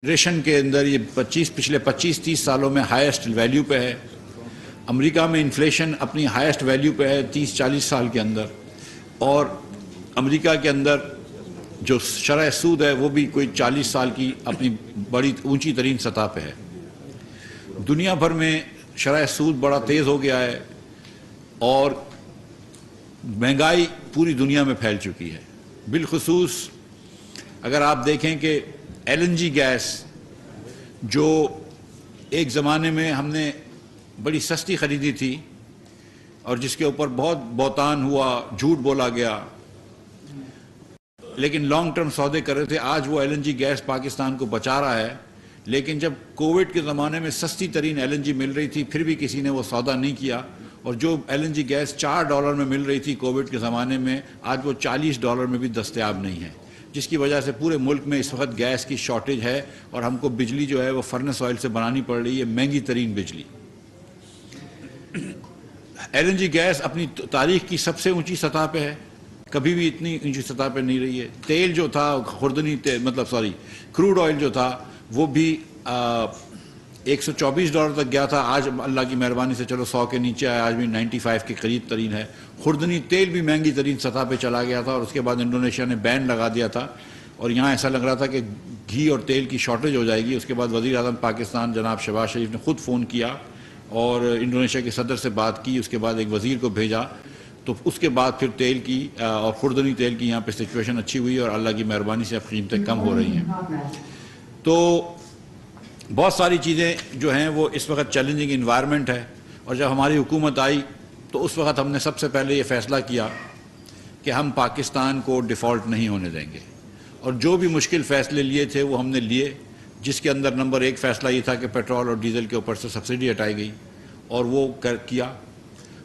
ریشن کے اندر یہ پچھلے 25-30 سالوں میں ہائیسٹ ویلیو پہ ہے۔ امریکہ میں انفلیشن اپنی ہائیسٹ ویلیو پہ ہے 30-40 سال کے اندر، اور امریکہ کے اندر جو شرح سود ہے وہ بھی کوئی 40 سال کی اپنی بڑی اونچی ترین سطح پہ ہے۔ دنیا بھر میں شرح سود بڑا تیز ہو گیا ہے اور مہنگائی پوری دنیا میں پھیل چکی ہے۔ بالخصوص اگر آپ دیکھیں کہ LNG گیس جو ایک زمانے میں ہم نے بڑی سستی خریدی تھی اور جس کے اوپر بہت بہتان ہوا، جھوٹ بولا گیا، لیکن لانگ ٹرم سودے کر رہے تھے، آج وہ LNG گیس پاکستان کو بچا رہا ہے۔ لیکن جب کووڈ کے زمانے میں سستی ترین LNG مل رہی تھی پھر بھی کسی نے وہ سودا نہیں کیا، اور جو LNG گیس $4 میں مل رہی تھی کووڈ کے زمانے میں، آج وہ $40 میں بھی دستیاب نہیں ہے، جس کی وجہ سے پورے ملک میں اس وقت گیس کی شارٹیج ہے اور ہم کو بجلی جو ہے وہ فرنس آئل سے بنانی پڑ رہی ہے، مہنگی ترین بجلی۔ LNG گیس اپنی تاریخ کی سب سے اونچی سطح پہ ہے، کبھی بھی اتنی اونچی سطح پہ نہیں رہی ہے۔ تیل جو تھا کروڈ آئل جو تھا وہ بھی $124 تک گیا تھا، آج اللہ کی مہربانی سے چلو 100 کے نیچے آیا، آج بھی 95 کے قریب ترین ہے۔ خوردنی تیل بھی مہنگی ترین سطح پہ چلا گیا تھا، اور اس کے بعد انڈونیشیا نے بین لگا دیا تھا، اور یہاں ایسا لگ رہا تھا کہ گھی اور تیل کی شارٹیج ہو جائے گی۔ اس کے بعد وزیر اعظم پاکستان جناب شہباز شریف نے خود فون کیا اور انڈونیشیا کے صدر سے بات کی، اس کے بعد ایک وزیر کو بھیجا، تو اس کے بعد پھر تیل کی اور خوردنی تیل کی یہاں پہ سچویشن اچھی ہوئی اور اللہ کی مہربانی سے اب قیمتیں کم ہو رہی ہیں۔ تو بہت ساری چیزیں جو ہیں وہ اس وقت چیلنجنگ انوائرمنٹ ہے، اور جب ہماری حکومت آئی تو اس وقت ہم نے سب سے پہلے یہ فیصلہ کیا کہ ہم پاکستان کو ڈیفالٹ نہیں ہونے دیں گے، اور جو بھی مشکل فیصلے لیے تھے وہ ہم نے لیے، جس کے اندر نمبر 1 فیصلہ یہ تھا کہ پیٹرول اور ڈیزل کے اوپر سے سبسڈی ہٹائی گئی، اور وہ کیا۔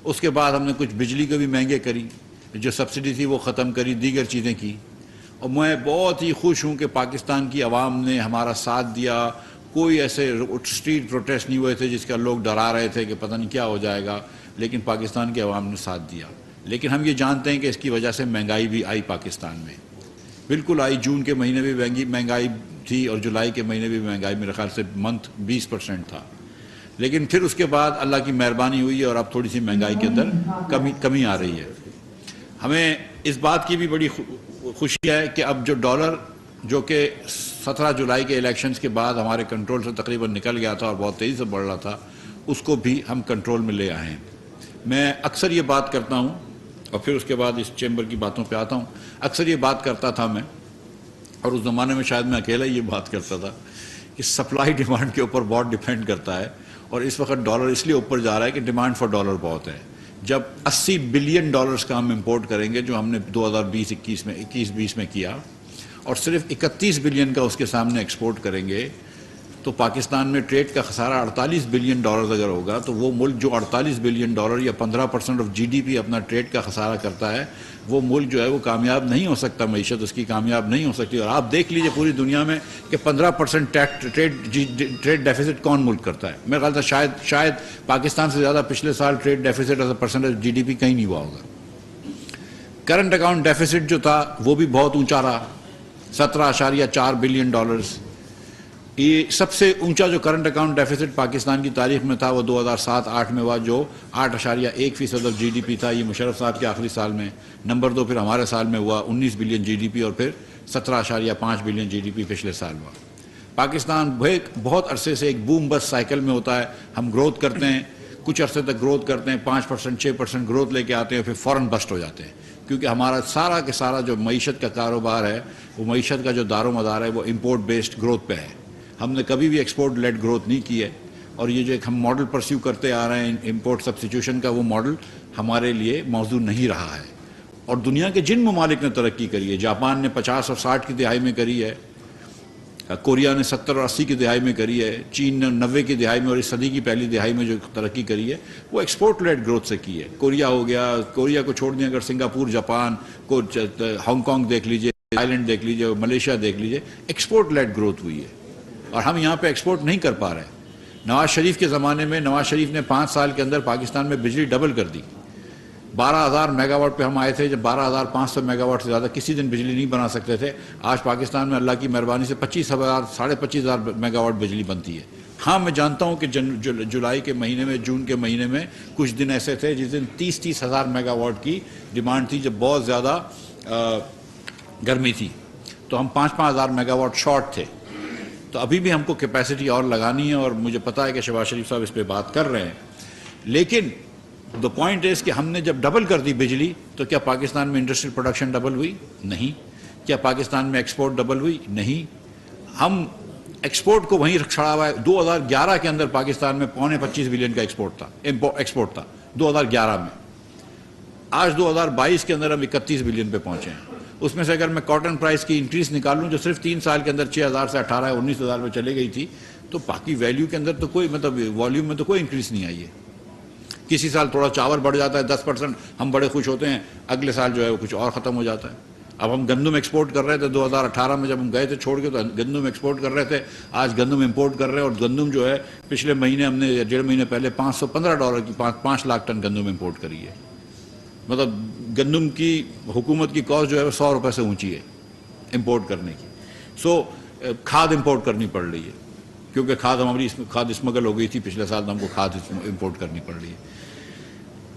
اس کے بعد ہم نے کچھ بجلی کو بھی مہنگے کری، جو سبسڈی تھی وہ ختم کری، دیگر چیزیں کی، اور میں بہت ہی خوش ہوں کہ پاکستان کی عوام نے ہمارا ساتھ دیا۔ کوئی ایسے اسٹریٹ پروٹیسٹ نہیں ہوئے تھے جس کا لوگ ڈرا رہے تھے کہ پتہ نہیں کیا ہو جائے گا، لیکن پاکستان کی عوام نے ساتھ دیا۔ لیکن ہم یہ جانتے ہیں کہ اس کی وجہ سے مہنگائی بھی آئی پاکستان میں، بالکل آئی۔ جون کے مہینے بھی مہنگائی تھی اور جولائی کے مہینے بھی مہنگائی میرے خیال سے 20% تھا، لیکن پھر اس کے بعد اللہ کی مہربانی ہوئی اور اب تھوڑی سی مہنگائی کے اندر کمی آ رہی ہے۔ ہمیں اس بات کی بھی بڑی خوشی ہے کہ اب جو ڈالر جو کہ 17 جولائی کے الیکشنز کے بعد ہمارے کنٹرول سے تقریباً نکل گیا تھا اور بہت تیزی سے بڑھ رہا تھا، اس کو بھی ہم کنٹرول میں لے آئے ہیں۔ میں اکثر یہ بات کرتا ہوں اور پھر اس کے بعد اس چیمبر کی باتوں پہ آتا ہوں۔ اکثر یہ بات کرتا تھا میں، اور اس زمانے میں شاید میں اکیلا یہ بات کرتا تھا کہ سپلائی ڈیمانڈ کے اوپر بہت ڈیپینڈ کرتا ہے، اور اس وقت ڈالر اس لیے اوپر جا رہا ہے کہ ڈیمانڈ فار ڈالر بہت ہے۔ جب $80 بلین کا ہم امپورٹ کریں گے، جو ہم نے 2020 میں کیا، اور صرف 31 بلین کا اس کے سامنے ایکسپورٹ کریں گے، تو پاکستان میں ٹریڈ کا خسارہ $48 بلین اگر ہوگا، تو وہ ملک جو $48 بلین یا 15% آف GDP اپنا ٹریڈ کا خسارہ کرتا ہے، وہ ملک جو ہے وہ کامیاب نہیں ہو سکتا، معیشت اس کی کامیاب نہیں ہو سکتی۔ اور آپ دیکھ لیجئے پوری دنیا میں کہ 15% ٹریڈ ڈیفیسٹ کون ملک کرتا ہے۔ میرے خیال سے شاید پاکستان سے زیادہ پچھلے سال trade deficit as a percentage GDP کہیں نہیں ہوا ہوگا۔ کرنٹ اکاؤنٹ ڈیفیسٹ جو تھا وہ بھی بہت اونچا رہا، $17.4 بلین۔ یہ سب سے اونچا جو کرنٹ اکاؤنٹ ڈیفیسٹ پاکستان کی تاریخ میں تھا وہ 2007-8 میں ہوا، جو 8.1% آف GDP تھا، یہ مشرف صاحب کے آخری سال میں۔ نمبر 2 پھر ہمارے سال میں ہوا 19 بلین GDP، اور پھر 17.5 بلین GDP پچھلے سال ہوا۔ پاکستان بہت عرصے سے ایک بوم بس سائیکل میں ہوتا ہے، ہم گروتھ کرتے ہیں، کچھ عرصے تک گروتھ کرتے ہیں، 5% 6% گروتھ لے کے آتے ہیں، پھر فوراً بسٹ ہو جاتے ہیں، کیونکہ ہمارا سارا کے سارا جو معیشت کا کاروبار ہے، وہ معیشت کا جو دار و مدار ہے وہ امپورٹ بیسڈ گروتھ پہ ہے۔ ہم نے کبھی بھی ایکسپورٹ لیڈ گروتھ نہیں کی ہے، اور یہ جو ایک ہم ماڈل پرسیو کرتے آ رہے ہیں امپورٹ سبسٹیوشن کا، وہ ماڈل ہمارے لیے موزوں نہیں رہا ہے۔ اور دنیا کے جن ممالک نے ترقی کری ہے، جاپان نے 50 اور 60 کی دہائی میں کری ہے، کوریا نے 70 اور 80 کی دہائی میں کری ہے، چین نے 90 کی دہائی میں اور اس صدی کی پہلی دہائی میں جو ترقی کری ہے وہ ایکسپورٹ لیڈ گروتھ سے کی ہے۔ کوریا ہو گیا، کوریا کو چھوڑ دیں اگر سنگاپور، جاپان کو، ہانگ کانگ دیکھ لیجئے، تھائی لینڈ دیکھ لیجئے، ملیشیا دیکھ لیجئے، ایکسپورٹ لیڈ گروتھ ہوئی ہے، اور ہم یہاں پہ ایکسپورٹ نہیں کر پا رہے۔ نواز شریف کے زمانے میں نواز شریف نے 5 سال کے اندر پاکستان میں بجلی ڈبل کر دی، 12,000 میگا واٹ پہ ہم آئے تھے جب 12,500 میگا واٹ سے زیادہ کسی دن بجلی نہیں بنا سکتے تھے. آج پاکستان میں اللہ کی مہربانی سے 25,000 25,500 میگا واٹ بجلی بنتی ہے. ہاں میں جانتا ہوں کہ جولائی کے مہینے میں جون کے مہینے میں کچھ دن ایسے تھے جس دن 30,000 میگا واٹ کی ڈیمانڈ تھی جب بہت زیادہ گرمی تھی, تو ہم 5,000 میگا واٹ شارٹ تھے. تو ابھی بھی ہم کو کیپیسٹی اور لگانی ہے اور مجھے پتا ہے کہ شہباز شریف صاحب اس پہ بات کر رہے ہیں. لیکن دا پوائنٹ از کہ ہم نے جب ڈبل کر دی بجلی تو کیا پاکستان میں انڈسٹریل پروڈکشن ڈبل ہوئی؟ نہیں. کیا پاکستان میں ایکسپورٹ ڈبل ہوئی؟ نہیں. ہم ایکسپورٹ کو وہیں چھڑا ہوا ہے. 2011 کے اندر پاکستان میں 25 بلین کا ایکسپورٹ تھا 2011 میں. آج 2022 کے اندر ہم 31 بلین پہ پہنچے ہیں. اس میں سے اگر میں کاٹن پرائس کی انکریز نکالوں جو صرف 3 سال کے اندر 6,000 سے 18 19,000 میں چلے گئی تھی, تو باقی ویلیو کے اندر تو کوئی والیوم میں تو کوئی انکریز نہیں آئی ہے. کسی سال تھوڑا چاول بڑھ جاتا ہے 10%, ہم بڑے خوش ہوتے ہیں, اگلے سال جو ہے وہ کچھ اور ختم ہو جاتا ہے. اب ہم گندم ایکسپورٹ کر رہے تھے 2018 میں جب ہم گئے تھے چھوڑ کے, تو گندم ایکسپورٹ کر رہے تھے. آج گندم امپورٹ کر رہے ہیں, اور گندم جو ہے پچھلے مہینے ہم نے $1.5 مہینے پہلے $515 کی 5 لاکھ ٹن گندم امپورٹ کری ہے. مطلب گندم کی حکومت کی کاسٹ جو ہے وہ $100 سے اونچی ہے امپورٹ کرنے کی. سو کھاد امپورٹ کرنی پڑ رہی ہے کیونکہ ہماری کھاد اسمگل ہو گئی تھی پچھلے سال, تو ہم کو کھاد امپورٹ کرنی پڑ رہی ہے.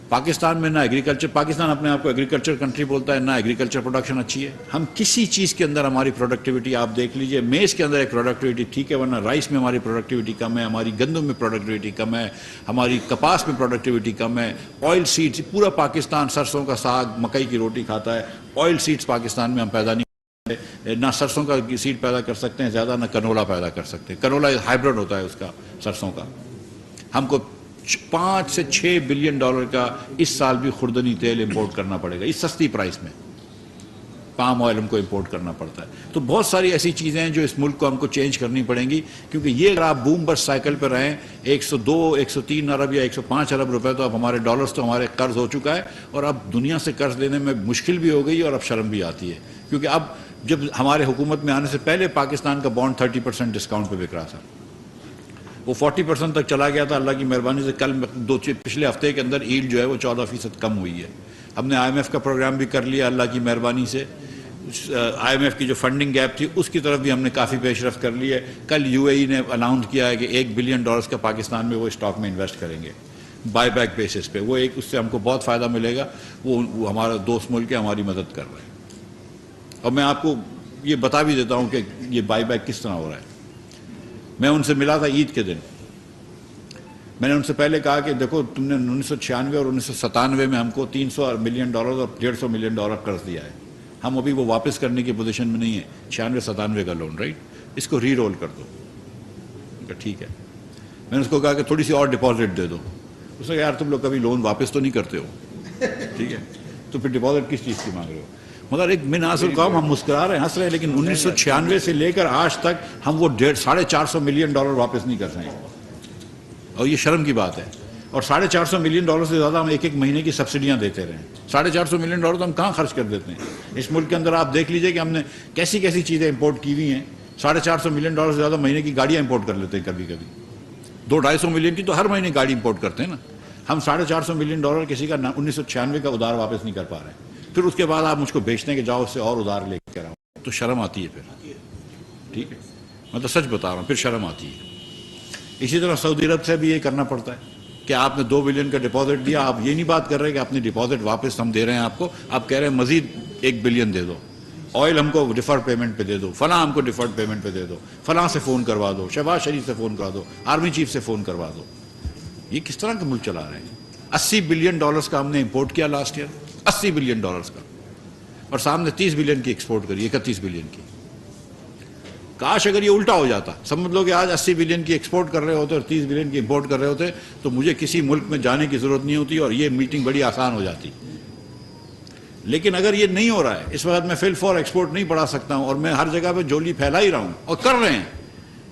پاکستان میں نہ ایگریکلچر, پاکستان اپنے آپ کو ایگریکلچر کنٹری بولتا ہے, نہ ایگریکلچر پروڈکشن اچھی ہے. ہم کسی چیز کے اندر ہماری پروڈکٹیوٹی آپ دیکھ لیجئے, میز کے اندر ایک پروڈکٹیوٹی ٹھیک ہے, ورنہ رائس میں ہماری پروڈکٹیوٹی کم ہے, ہماری گندم میں پروڈکٹیوٹی کم ہے, ہماری کپاس میں پروڈکٹیوٹی کم ہے. آئل سیڈس, پورا پاکستان سرسوں کا ساگ مکئی کی روٹی کھاتا ہے. آئل سیڈس پاکستان میں ہم پیدا نہیں, نہ سرسوں کا سیڈ پیدا کر سکتے ہیں زیادہ, نہ کنولا پیدا کر سکتے ہیں. کنولا ہائیبرڈ ہوتا ہے اس کا سرسوں کا. ہم کو $5 سے $6 بلین کا اس سال بھی خوردنی تیل امپورٹ کرنا پڑے گا اس سستی پرائس میں. پام آئل ہم کو امپورٹ کرنا پڑتا ہے. تو بہت ساری ایسی چیزیں ہیں جو اس ملک کو ہم کو چینج کرنی پڑیں گی, کیونکہ یہ اگر آپ بوم بس سائیکل پہ رہیں 102 103 ارب یا 105 ارب روپے, تو اب ہمارے ڈالرز تو ہمارے قرض ہو چکا ہے, اور اب دنیا سے قرض لینے میں مشکل بھی ہو گئی اور اب شرم بھی آتی ہے. کیونکہ اب جب ہمارے حکومت میں آنے سے پہلے پاکستان کا بانڈ 30% ڈسکاؤنٹ پہ بک رہا تھا, وہ 40% تک چلا گیا تھا. اللہ کی مہربانی سے پچھلے ہفتے کے اندر ایلڈ جو ہے وہ 14% کم ہوئی ہے. ہم نے IMF کا پروگرام بھی کر لیا اللہ کی مہربانی سے. IMF کی جو فنڈنگ گیپ تھی اس کی طرف بھی ہم نے کافی پیش رفت کر لی ہے. کل UAE نے اناؤنس کیا ہے کہ $1 بلین کا پاکستان میں وہ اسٹاک میں انویسٹ کریں گے بائی بیک بیسس پہ. وہ اس سے ہم کو بہت فائدہ ملے گا. وہ ہمارا دوست ملک ہے, ہماری مدد کر رہے ہیں. اور میں آپ کو یہ بتا بھی دیتا ہوں کہ یہ بائی بیک کس طرح ہو رہا ہے. میں ان سے ملا تھا عید کے دن. میں نے ان سے پہلے کہا کہ دیکھو تم نے 1996 اور 1997 میں ہم کو $300 ملین اور $150 ملین قرض دیا ہے. ہم ابھی وہ واپس کرنے کی پوزیشن میں نہیں ہیں. 96-97 کا لون, رائٹ, اس کو ری رول کر دو. ٹھیک ہے. میں نے اس کو کہا کہ تھوڑی سی اور ڈپازٹ دے دو. اس نے کہا یار تم لوگ کبھی لون واپس تو نہیں کرتے ہو, ٹھیک ہے, تو پھر ڈپازٹ کس چیز کی مانگ رہے ہو. مگر ایک مناسب کام, ہم مسکرا رہے ہیں ہنس رہے ہیں, لیکن 1996 سے لے کر آج تک ہم وہ $450 ملین واپس نہیں کر سکیں, اور یہ شرم کی بات ہے. اور $450 ملین سے زیادہ ہم ایک مہینے کی سبسڈیاں دیتے رہے. $450 ملین تو ہم کہاں خرچ کر دیتے ہیں. اس ملک کے اندر آپ دیکھ لیجئے کہ ہم نے کیسی کیسی چیزیں امپورٹ کی ہوئی ہیں. $450 ملین سے زیادہ مہینے کی گاڑیاں امپورٹ کر لیتے ہیں کبھی کبھی. 200-250 ملین کی تو ہر مہینے گاڑی امپورٹ کرتے ہیں نا. ہم $450 ملین کسی کا 1996 کا ادھار واپس نہیں کر پا رہے ہیں. پھر اس کے بعد آپ مجھ کو بیچتے ہیں کہ جاؤ اس سے اور ادھار لے کر آؤ, تو شرم آتی ہے پھر. ٹھیک ہے, میں تو سچ بتا رہا ہوں, پھر شرم آتی ہے. اسی طرح سعودی عرب سے بھی یہ کرنا پڑتا ہے کہ آپ نے $2 بلین کا ڈپازٹ دیا, آپ یہ نہیں بات کر رہے کہ اپنی ڈپازٹ واپس ہم دے رہے ہیں آپ کو, آپ کہہ رہے ہیں مزید $1 بلین دے دو, آئل ہم کو ڈیفرڈ پیمنٹ پہ دے دو, فلاں ہم کو ڈیفرڈ پیمنٹ پہ دے دو, فلاں سے فون کروا دو, شہباز شریف سے فون کروا دو, آرمی چیف سے فون کروا دو. یہ کس طرح کا ملک چلا رہے ہیں. $80 بلین کا ہم نے امپورٹ کیا لاسٹ ایئر, $80 بلین کا, اور سامنے 30 بلین کی ایکسپورٹ کری, 31 بلین کی. کاش اگر یہ الٹا ہو جاتا, سمجھ لو کہ آج 80 بلین کی ایکسپورٹ کر رہے ہوتے اور 30 بلین کی امپورٹ کر رہے ہوتے, تو مجھے کسی ملک میں جانے کی ضرورت نہیں ہوتی اور یہ میٹنگ بڑی آسان ہو جاتی. لیکن اگر یہ نہیں ہو رہا ہے اس وقت, میں فل فور ایکسپورٹ نہیں بڑھا سکتا ہوں, اور میں ہر جگہ پہ جولی پھیلا ہی رہا ہوں, اور کر رہے ہیں,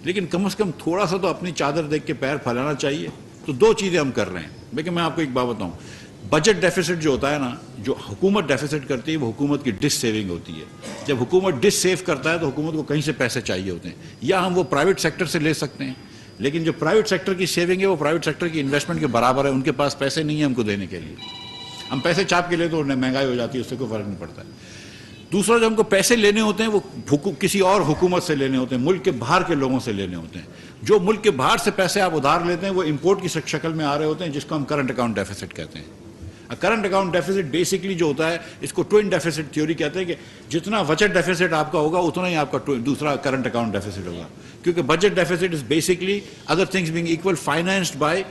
لیکن کم از کم تھوڑا سا تو اپنی چادر دیکھ کے پیر پھیلانا چاہیے. تو 2 چیزیں ہم کر رہے ہیں. لیکن میں آپ کو ایک بات بتاؤں, بجٹ ڈیفیسٹ جو ہوتا ہے نا, جو حکومت ڈیفیسٹ کرتی ہے وہ حکومت کی ڈس سیونگ ہوتی ہے. جب حکومت ڈس سیو کرتا ہے تو حکومت کو کہیں سے پیسے چاہیے ہوتے ہیں, یا ہم وہ پرائیویٹ سیکٹر سے لے سکتے ہیں, لیکن جو پرائیویٹ سیکٹر کی سیونگ ہے وہ پرائیویٹ سیکٹر کی انویسٹمنٹ کے برابر ہے. ان کے پاس پیسے نہیں ہیں ہم کو دینے کے لیے. ہم پیسے چھاپ کے لے تو مہنگائی ہو جاتی ہے، اس سے کوئی فرق نہیں پڑتا ہے۔ دوسرا جو ہم کو پیسے لینے ہوتے ہیں وہ کسی اور حکومت سے لینے ہوتے ہیں، ملک کے باہر کے لوگوں سے لینے ہوتے ہیں۔ جو ملک کے باہر سے پیسے آپ ادھار لیتے ہیں وہ امپورٹ کی شکل میں آ رہے ہوتے ہیں، جس کو ہم کرنٹ اکاؤنٹ ڈیفیسٹ کہتے ہیں۔ کرنٹ اکاؤنٹ ڈیفیسٹ بیسکلی جو ہوتا ہے، اس کو ٹوئن ڈیفیسٹ تھیوری کہتے ہیں کہ جتنا بجٹ ڈیفیسٹ آپ کا ہوگا اتنا ہی آپ کا دوسرا کرنٹ اکاؤنٹ ڈیفیسٹ ہوگا، کیونکہ budget deficit is basically other things being equal financed by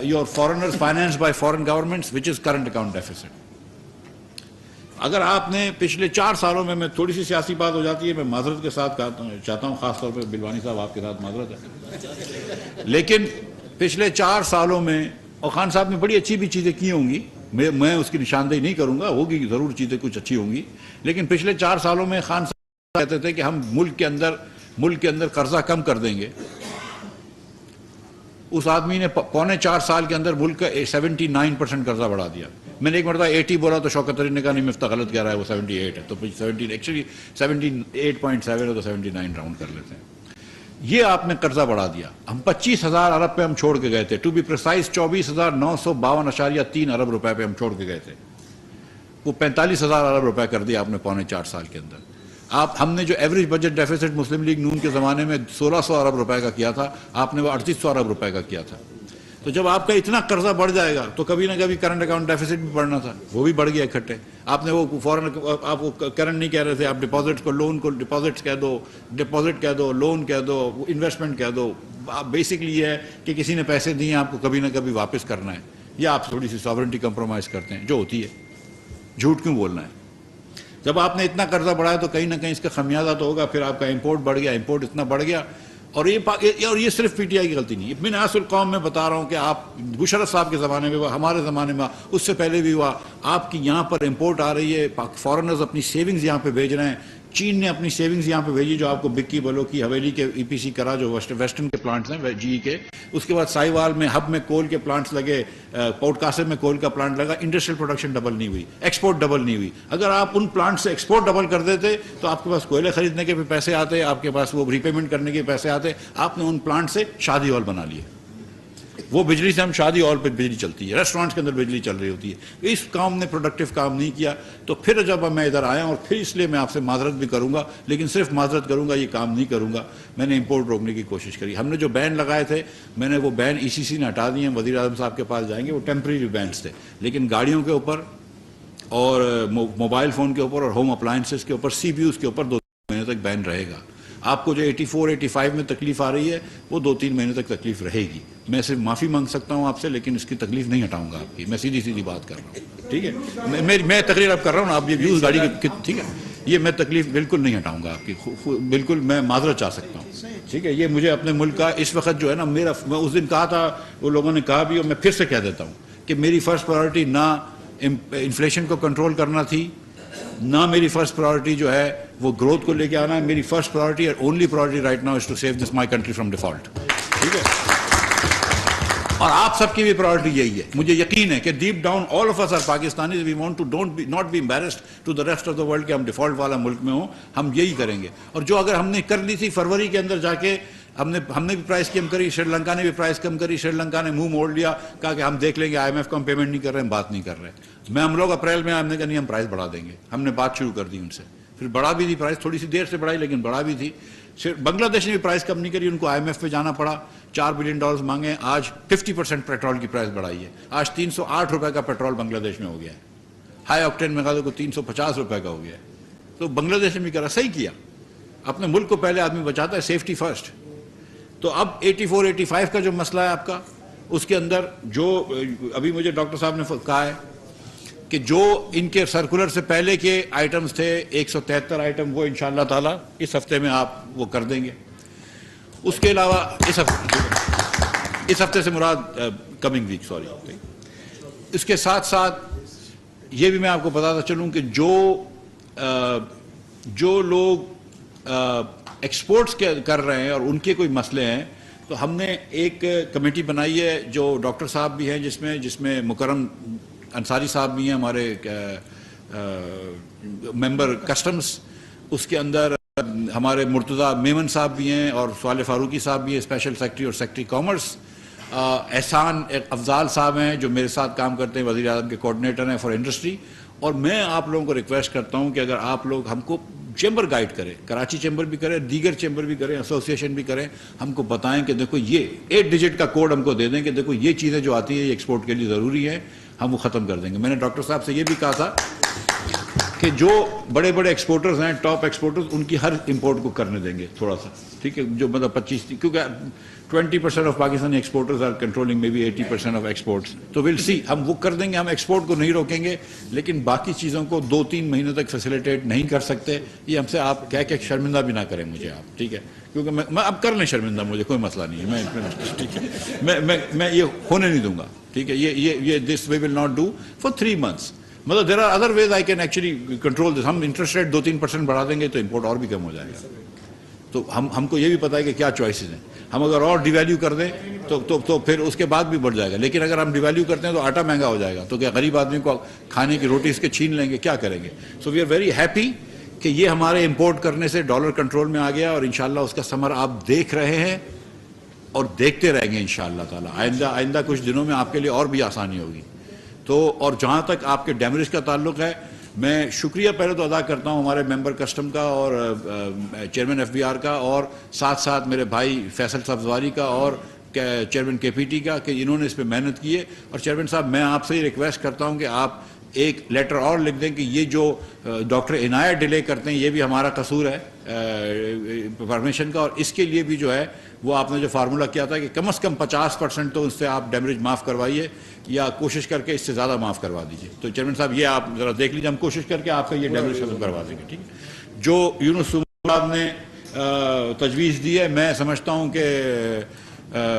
your foreigners, financed by foreign governments, which is current account deficit. اگر آپ نے پچھلے 4 سالوں میں تھوڑی سی سیاسی بات ہو جاتی ہے، میں معذرت کے ساتھ چاہتا ہوں، خاص طور پہ بلوانی صاحب آپ کے ساتھ معذرت ہے، لیکن پچھلے 4 سالوں میں، اور خان صاحب نے بڑی اچھی بھی چیزیں کی ہوں گی، میں اس کی نشاندہی نہیں کروں گا، ہوگی ضرور چیزیں کچھ اچھی ہوں گی، لیکن پچھلے 4 سالوں میں خان صاحب کہتے تھے کہ ہم ملک کے اندر قرضہ کم کر دیں گے۔ اس آدمی نے 3.25 سال کے اندر ملک کا 79% قرضہ بڑھا دیا۔ میں نے ایک مرتبہ 80 بولا تو شوکت ترین نے کہا نہیں مفتہ غلط کہہ رہا ہے، وہ 78 ہے، تو 17 ایکچولی 78.7 ہے تو 79 راؤنڈ کر لیتے ہیں۔ یہ آپ نے قرضہ بڑھا دیا۔ ہم 25,000 ارب پہ ہم چھوڑ کے گئے تھے، ٹو بی پریسائز 24,952.3 ارب روپے پہ ہم چھوڑ کے گئے تھے۔ وہ 45,000 ارب روپے کر دیا آپ نے 3.25 سال کے اندر۔ ہم نے جو ایوریج بجٹ ڈیفیسٹ مسلم لیگ نون کے زمانے میں 1,600 ارب روپے کا کیا تھا، آپ نے وہ 3,800 ارب روپے کا کیا تھا۔ تو جب آپ کا اتنا قرضہ بڑھ جائے گا تو کبھی نہ کبھی کرنٹ اکاؤنٹ ڈیفیسٹ بھی بڑھنا تھا، وہ بھی بڑھ گیا اکٹھے۔ آپ نے وہ فوراً، آپ وہ کرنٹ نہیں کہہ رہے تھے، آپ ڈپازٹس کو، لون کو ڈپازٹس کہہ دو، ڈپازٹ کہہ دو، لون کہہ دو، انویسٹمنٹ کہہ دو۔ بیسکلی یہ ہے کہ کسی نے پیسے دیے آپ کو کبھی نہ کبھی واپس کرنا ہے، یا آپ تھوڑی سی ساورنٹی کمپرومائز کرتے ہیں، جو ہوتی ہے۔ جھوٹ کیوں بولنا ہے؟ جب آپ نے اتنا قرضہ بڑھایا تو کہیں نہ کہیں اس کا خمیازہ تو ہوگا۔ پھر آپ کا امپورٹ بڑھ گیا، امپورٹ اتنا بڑھ گیا، اور یہ صرف پی ٹی آئی کی غلطی نہیں ہے۔ میں ناصر القوم میں بتا رہا ہوں کہ آپ مشرف صاحب کے زمانے میں ہوا، ہمارے زمانے میں اس سے پہلے بھی ہوا، آپ کی یہاں پر امپورٹ آ رہی ہے، فارنرز اپنی سیونگز یہاں پہ بھیج رہے ہیں، چین نے اپنی سیونگز یہاں پہ بھیجی، جو آپ کو بکی بلو کی حویلی کے ای پی سی کرا، جو ویسٹرن کے پلانٹس ہیں جی کے۔ اس کے بعد سائی وال میں ہب میں کول کے پلانٹس لگے، پورٹ قاسم میں کول کا پلانٹ لگا، انڈسٹریل پروڈکشن ڈبل نہیں ہوئی، ایکسپورٹ ڈبل نہیں ہوئی۔ اگر آپ ان پلانٹ سے ایکسپورٹ ڈبل کر دیتے تو آپ کے پاس کوئلے خریدنے کے بھی پیسے آتے، آپ کے پاس وہ ری پیمنٹ کرنے کے پیسے آتے۔ آپ نے ان پلانٹ سے شادی ہال بنا لیے، وہ بجلی سے ہم شادی ہال پہ بجلی چلتی ہے، ریسٹورانٹس کے اندر بجلی چل رہی ہوتی ہے۔ اس کام نے پروڈکٹیو کام نہیں کیا، تو پھر جب میں ادھر آیا، اور پھر اس لیے میں آپ سے معذرت بھی کروں گا، لیکن صرف معذرت کروں گا، یہ کام نہیں کروں گا۔ میں نے امپورٹ روکنے کی کوشش کری۔ ہم نے جو بین لگائے تھے، میں نے وہ بین ای سی سی نے ہٹا دیے ہیں، وزیر اعظم صاحب کے پاس جائیں گے، وہ ٹیمپریری بینس تھے، لیکن گاڑیوں کے اوپر اور موبائل فون کے اوپر اور ہوم اپلائنسز کے اوپر، سی پی یوز کے اوپر 2 مہینے تک بین رہے گا۔ آپ کو جو 84 85 میں تکلیف آ رہی ہے، وہ 2-3 مہینے تک تکلیف رہے گی۔ میں صرف معافی مانگ سکتا ہوں آپ سے، لیکن اس کی تکلیف نہیں ہٹاؤں گا آپ کی۔ میں سیدھی بات کر رہا ہوں، ٹھیک ہے؟ میں تقریر اب کر رہا ہوں، آپ یہ ویوز گاڑی کے، ٹھیک ہے؟ یہ میں تکلیف بالکل نہیں ہٹاؤں گا آپ کی، بالکل میں معذرت چاہ سکتا ہوں، ٹھیک ہے؟ یہ مجھے اپنے ملک کا اس وقت جو ہے نا، میں اس دن کہا تھا، وہ لوگوں نے کہا بھی، اور میں پھر سے کہہ دیتا ہوں کہ میری فرسٹ پرائیورٹی نہ انفلیشن کو کنٹرول کرنا تھی، نہ میری فرسٹ پرائیورٹی جو ہے وہ گروتھ کو لے کے آنا ہے۔ میری فرسٹ پرائیورٹی اور only priority right now is to save this my country from default, ٹھیک ہے؟ اور آپ سب کی بھی پرائیورٹی یہی ہے۔ مجھے یقین ہے کہ deep down all of us are Pakistanis, we want to not be embarrassed to the rest of the world کہ ہم ڈیفالٹ والا ملک میں ہوں، ہم یہی کریں گے۔ اور جو اگر ہم نے کر لی تھی فروری کے اندر جا کے، ہم نے بھی پرائز کم کری، سری لنکا نے بھی پرائز کم کری، سری لنکا نے منہ موڑ لیا، کہا کہ ہم دیکھ لیں گے، آئی ایم ایف کو ہم پیمنٹ نہیں کر رہے ہیں، بات نہیں کر رہے۔ ہم لوگ اپریل میں ہم نے کہا نہیں، ہم پرائز بڑھا دیں گے، ہم نے بات شروع کر دی ان سے، پھر بڑھا بھی دی پرائز، تھوڑی سی دیر سے بڑھائی لیکن بڑھا بھی تھی۔ بنگلہ دیش نے بھی پرائز کم نہیں کری، ان کو آئی ایم ایف پہ جانا پڑا، $4 بلین مانگے، آج 50% پیٹرول کی پرائز بڑھائی ہے، آج 308 روپے کا پیٹرول بنگلہ دیش میں ہو گیا ہے، ہائی آکٹین میں کو 350 روپے کا ہو گیا ہے۔ تو بنگلہ دیش نے بھی کرا، صحیح کیا، اپنے ملک کو پہلے آدمی بچاتا ہے، سیفٹی فرسٹ۔ تو اب 84 85 کا جو مسئلہ ہے آپ کا، اس کے اندر جو ابھی مجھے ڈاکٹر صاحب نے کہا ہے کہ جو ان کے سرکولر سے پہلے کے آئٹمز تھے 173 آئٹم، وہ انشاءاللہ تعالیٰ اس ہفتے میں آپ وہ کر دیں گے۔ اس کے علاوہ اس ہفتے سے مراد کمنگ ویک، سوری۔ اس کے ساتھ ساتھ یہ بھی میں آپ کو بتاتا چلوں کہ جو لوگ ایکسپورٹس کر رہے ہیں اور ان کے کوئی مسئلے ہیں، تو ہم نے ایک کمیٹی بنائی ہے جو ڈاکٹر صاحب بھی ہیں، جس میں مکرم انصاری صاحب بھی ہیں، ہمارے ممبر کسٹمز، اس کے اندر ہمارے مرتضیٰ میمن صاحب بھی ہیں، اور صالح فاروقی صاحب بھی ہیں، اسپیشل سیکرٹری اور سیکرٹری کامرس، احسان افضال صاحب ہیں جو میرے ساتھ کام کرتے ہیں، وزیر اعظم کے کوآرڈینیٹر ہیں فار انڈسٹری. اور میں آپ لوگوں کو ریکویسٹ کرتا ہوں کہ اگر آپ لوگ ہم کو چیمبر گائیڈ کریں، کراچی چیمبر بھی کریں، دیگر چیمبر بھی کریں، ایسوسیشن بھی کریں، ہم کو بتائیں کہ دیکھو یہ 8 ڈیجٹ کا کوڈ ہم کو دے دیں کہ دیکھو یہ چیزیں جو آتی ہیں یہ ایکسپورٹ کے لیے ضروری ہیں، ہم وہ ختم کر دیں گے. میں نے ڈاکٹر صاحب سے یہ بھی کہا تھا کہ جو بڑے بڑے ایکسپورٹرز ہیں، ٹاپ ایکسپورٹرز، ان کی ہر امپورٹ کو کرنے دیں گے تھوڑا سا، ٹھیک ہے، جو مطلب 25، کیونکہ 20% of Pakistani exporters are controlling may be 80% of exports. تو ول سی، ہم وہ کر دیں گے، ہم ایکسپورٹ کو نہیں روکیں گے، لیکن باقی چیزوں کو 2-3 مہینوں تک فیسیلیٹیٹ نہیں کر سکتے. یہ ہم سے آپ کہہ کے شرمندہ بھی نہ کریں مجھے آپ، ٹھیک ہے، کیونکہ میں اب کر لیں شرمندہ، مجھے کوئی مسئلہ نہیں ہے، میں یہ ہونے نہیں دوں گا، ٹھیک ہے. یہ this we will not do for 3 months. مطلب there are other ways I can actually control this. ہم انٹرسٹ ریٹ 2-3% بڑھا دیں گے تو امپورٹ اور بھی کم ہو جائے گا. تو ہم کو یہ بھی پتہ ہے کہ کیا چوائسیز ہیں. ہم اگر اور ڈی ویلیو کر دیں تو پھر اس کے بعد بھی بڑھ جائے گا، لیکن اگر ہم ڈی ویلیو کرتے ہیں تو آٹا مہنگا ہو جائے گا، تو کیا غریب آدمی کو کھانے کی روٹی اس کے چھین لیں گے، کیا کریں گے. سو وی آر ویری ہیپی کہ یہ ہمارے امپورٹ کرنے سے ڈالر کنٹرول میں آ گیا، اور انشاءاللہ اس کا ثمر آپ دیکھ رہے ہیں اور دیکھتے رہیں گے انشاءاللہ تعالی. آئندہ کچھ دنوں میں آپ کے لیے اور بھی آسانی ہوگی. تو اور جہاں تک آپ کے ڈیمریج کا تعلق ہے، میں شکریہ پہلے تو ادا کرتا ہوں ہمارے ممبر کسٹم کا اور چیئرمین ایف بی آر کا، اور ساتھ ساتھ میرے بھائی فیصل سبزواری کا اور چیئرمین کے پی ٹی کا، کہ انہوں نے اس پہ محنت کی ہے. اور چیئرمین صاحب، میں آپ سے یہ ریکویسٹ کرتا ہوں کہ آپ ایک لیٹر اور لکھ دیں کہ یہ جو ڈاکٹر عنایت ڈیلے کرتے ہیں یہ بھی ہمارا قصور ہے پرمیشن کا، اور اس کے لیے بھی جو ہے وہ آپ نے جو فارمولہ کیا تھا کہ کم از کم 50% تو اس سے آپ ڈیمیج معاف کروائیے، یا کوشش کر کے اس سے زیادہ معاف کروا دیجیے. تو چیئرمین صاحب یہ آپ ذرا دیکھ لیجیے، ہم کوشش کر کے آپ کا یہ ڈیمیج ختم کروا دیں گے، ٹھیک ہے. جو یونس صاحب نے تجویز دی ہے، میں سمجھتا ہوں کہ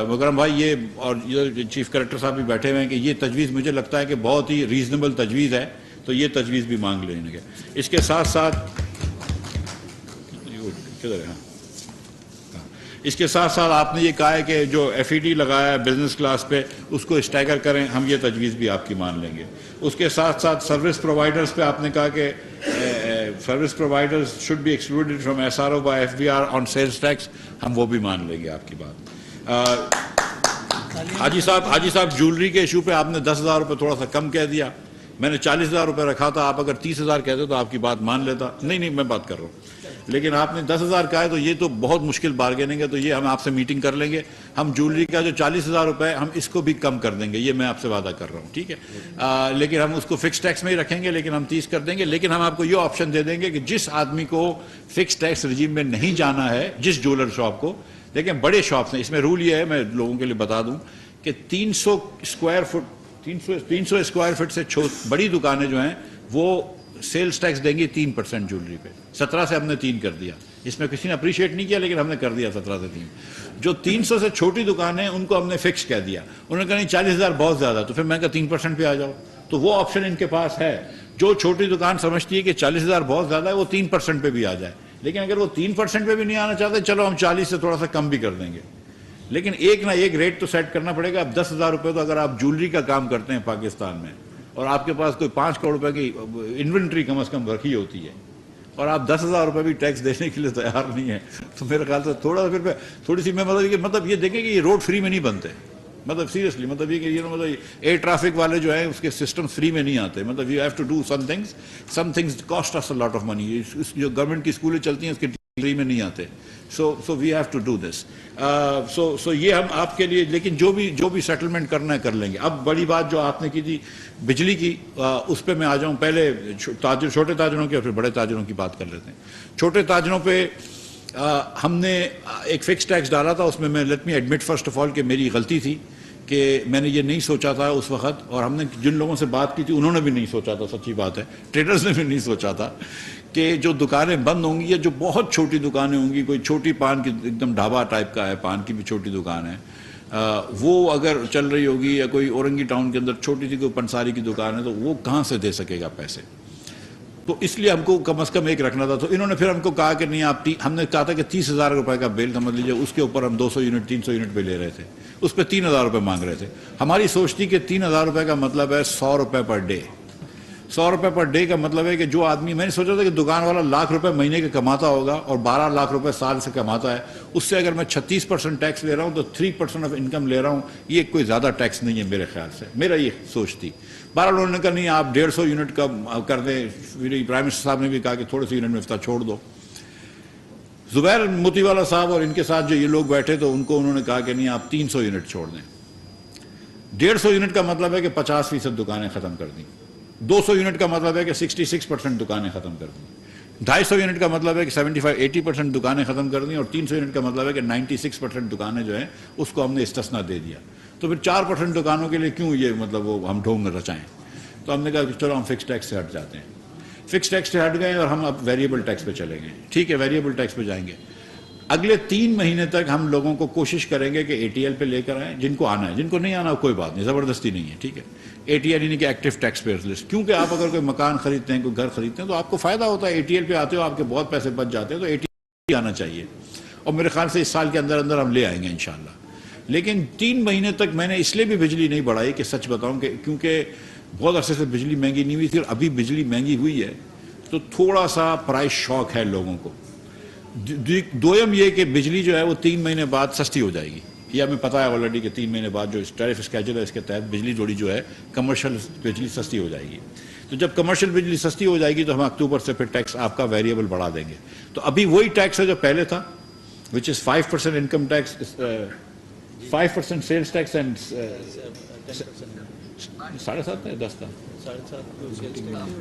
مکرم بھائی یہ، اور یہ چیف کلیکٹر صاحب بھی بیٹھے ہوئے ہیں، کہ یہ تجویز مجھے لگتا ہے کہ بہت ہی ریزنیبل تجویز ہے، تو یہ تجویز بھی مانگ لیں گے. اس کے ساتھ ساتھ آپ نے یہ کہا ہے کہ جو ایف ای ڈی لگایا ہے بزنس کلاس پہ اس کو اسٹیگر کریں، ہم یہ تجویز بھی آپ کی مان لیں گے. اس کے ساتھ ساتھ سروس پرووائڈرز پہ آپ نے کہا کہ service providers should be excluded from S R O by F B R on sales tax, ہم وہ بھی مان لیں گے آپ کی بات. حاجی صاحب جولری کے ایشو پہ آپ نے 10,000 روپے تھوڑا سا کم کہہ دیا. میں نے 40,000 روپے رکھا تھا، آپ اگر 30,000 کہتے تو آپ کی بات مان لیتا. نہیں میں بات کر رہا ہوں، لیکن آپ نے 10,000 کہا ہے تو یہ تو بہت مشکل بارگیننگ ہے. تو یہ ہم آپ سے میٹنگ کر لیں گے، ہم جولری کا جو 40,000 روپے ہے ہم اس کو بھی کم کر دیں گے، یہ میں آپ سے وعدہ کر رہا ہوں، ٹھیک ہے. لیکن ہم اس کو فکس ٹیکس میں ہی رکھیں گے، لیکن ہم 30 کر دیں گے. لیکن ہم آپ کو یہ آپشن دے دیں گے کہ جس آدمی کو فکس ٹیکس رجیم میں نہیں جانا ہے، جس جولر شاپ کو، لیکن بڑے شاپس ہیں، اس میں رول یہ ہے، میں لوگوں کے لیے بتا دوں کہ 300 اسکوائر فٹ سے بڑی دکانیں جو ہیں وہ سیلز ٹیکس دیں گی 3% جولری پہ. 17 سے ہم نے 3 کر دیا. اس میں کسی نے اپریشیٹ نہیں کیا، لیکن ہم نے کر دیا 17 سے 3. جو 300 سے چھوٹی دکانیں ان کو ہم نے فکس کہہ دیا. انہوں نے کہا نہیں 40,000 بہت زیادہ، تو پھر میں کہا 3% پہ آ جاؤ. تو وہ آپشن ان کے پاس ہے. جو چھوٹی دکان سمجھتی ہے کہ 40,000 بہت زیادہ ہے، وہ 3% پہ بھی آ جائے. لیکن اگر وہ 3% پہ بھی نہیں آنا چاہتے، چلو ہم 40 سے تھوڑا سا کم بھی کر دیں گے. لیکن ایک نہ ایک ریٹ تو سیٹ کرنا پڑے گا. اب 10,000 روپے تو اگر آپ جولری کا کام کرتے ہیں پاکستان میں، اور آپ کے پاس کوئی 5 کروڑ روپے کی انوینٹری کم از کم رکھی ہوتی ہے، اور آپ 10,000 روپے بھی ٹیکس دینے کے لیے تیار نہیں ہیں، تو میرے خیال سے تھوڑی سی میں مطلب یہ دیکھیں کہ یہ روڈ فری میں نہیں بنتے. مطلب سیریسلی، مطلب یہ کہ مطلب ایئر ٹریفک والے جو ہیں اس کے سسٹم فری میں نہیں آتے. مطلب you have to do some things cost us a lot of money. جو گورنمنٹ کی اسکولیں چلتی ہیں اس کے فری میں نہیں آتے. So we have to do this. So یہ ہم آپ کے لیے، لیکن جو بھی سیٹلمنٹ کرنا ہے کر لیں گے. اب بڑی بات جو آپ نے کی تھی بجلی کی، اس پہ میں آ جاؤں. پہلے چھوٹے تاجروں کی اور پھر بڑے تاجروں کی بات کر لیتے ہیں. چھوٹے تاجروں پہ ہم نے ایک فکس ٹیکس ڈالا تھا. اس میں let me admit first of all کہ میری غلطی تھی کہ میں نے یہ نہیں سوچا تھا اس وقت، اور ہم نے جن لوگوں سے بات کی تھی انہوں نے بھی نہیں سوچا تھا. سچی بات ہے، ٹریڈرز نے بھی نہیں سوچا تھا کہ جو دکانیں بند ہوں گی، یا جو بہت چھوٹی دکانیں ہوں گی، کوئی چھوٹی پان کی ایک دم ڈھابا ٹائپ کا ہے، پان کی بھی چھوٹی دکان ہے، وہ اگر چل رہی ہوگی، یا کوئی اورنگی ٹاؤن کے اندر چھوٹی سی کوئی پنساری کی دکان ہے، تو وہ کہاں سے دے سکے گا پیسے. تو اس لیے ہم کو کم از کم ایک رکھنا تھا. تو انہوں نے پھر ہم کو کہا کہ نہیں آپ، ہم نے کہا تھا کہ 30,000 روپے کا بل سمجھ لیجیے، اس کے اوپر ہم 200 یونٹ 300 یونٹ پہ لے رہے تھے. اس پہ 3,000 روپے مانگ رہے تھے. ہماری سوچ تھی کہ 3,000 روپے کا مطلب ہے 100 روپے پر ڈے. 100 روپے پر ڈے کا مطلب ہے کہ جو آدمی، میں نے سوچا تھا کہ دکان والا 1,00,000 روپے مہینے کے کماتا ہوگا اور 12 لاکھ روپے سال سے کماتا ہے، اس سے اگر میں 36% ٹیکس لے رہا ہوں تو 3% آف انکم لے رہا ہوں، یہ کوئی زیادہ ٹیکس نہیں ہے میرے خیال سے، میرا یہ سوچ تھی۔ بہرحال انہوں نے کہا نہیں آپ 150 یونٹ کا کر دیں، پرائم منسٹر صاحب نے بھی کہا کہ تھوڑے سے یونٹ میں افتتاح چھوڑ دو۔ زبیر موتی والا صاحب اور ان کے ساتھ جو یہ لوگ بیٹھے تو ان کو انہوں نے کہا کہ نہیں آپ 300 یونٹ چھوڑ دیں۔ 150 یونٹ کا مطلب ہے کہ 50% دکانیں ختم کر دیں، 200 یونٹ کا مطلب ہے کہ 66% دکانیں ختم کر دیں، 250 یونٹ کا مطلب ہے کہ 75-80% دکانیں ختم کر دیں، اور 300 یونٹ کا مطلب ہے کہ 96% دکانیں جو ہیں اس کو ہم نے استثنا دے دیا۔ تو پھر 4% دکانوں کے لیے کیوں یہ مطلب وہ ہم ڈھونگ رچائیں؟ تو ہم نے کہا کہ چلو ہم فکس ٹیکس سے ہٹ جاتے ہیں۔ فکس ٹیکس سے ہٹ گئے اور ہم اب ویریبل ٹیکس پہ چلے گئے۔ ٹھیک ہے، ویریبل ٹیکس پہ جائیں گے۔ اگلے 3 مہینے تک ہم لوگوں کو کوشش کریں گے کہ اے ٹی ایل پہ لے کر آئیں، جن کو آنا ہے، جن کو نہیں آنا کوئی بات نہیں، زبردستی نہیں ہے، ٹھیک ہے۔ اے ٹی ایل یعنی کہ ایکٹیو ٹیکس پیئرز لسٹ، کیونکہ آپ اگر کوئی مکان خریدتے ہیں، کوئی گھر خریدتے ہیں تو آپ کو فائدہ ہوتا ہے، اے ٹی ایل پہ آتے ہو آپ کے بہت پیسے بچ جاتے ہیں، تو اے ٹی ایل آنا چاہیے، اور میرے خیال سے اس سال کے اندر اندر ہم لے آئیں گے انشاءاللہ۔ لیکن 3 مہینے تک میں نے اس لیے بھی بجلی نہیں بڑھائی کہ سچ بتاؤں کہ کیونکہ بہت عرصے سے بجلی مہنگی نہیں ہوئی تھی، اور ابھی بجلی مہنگی ہوئی ہے تو تھوڑا سا پرائس شاک ہے لوگوں کو۔ دویم یہ کہ بجلی جو ہے وہ 3 مہینے بعد سستی ہو جائے گی، یہ ہمیں پتہ ہے آلریڈی کہ 3 مہینے بعد جو ٹیرف اسکیجول ہے اس کے تحت بجلی جوڑی جو ہے کمرشل بجلی سستی ہو جائے گی۔ تو جب کمرشل بجلی سستی ہو جائے گی تو ہم اکتوبر سے پھر ٹیکس آپ کا ویریبل بڑھا دیں گے۔ تو ابھی وہی ٹیکس ہے جو پہلے تھا، which is 5% income tax, 5% sales tax and 7.5 ہے 10 تھا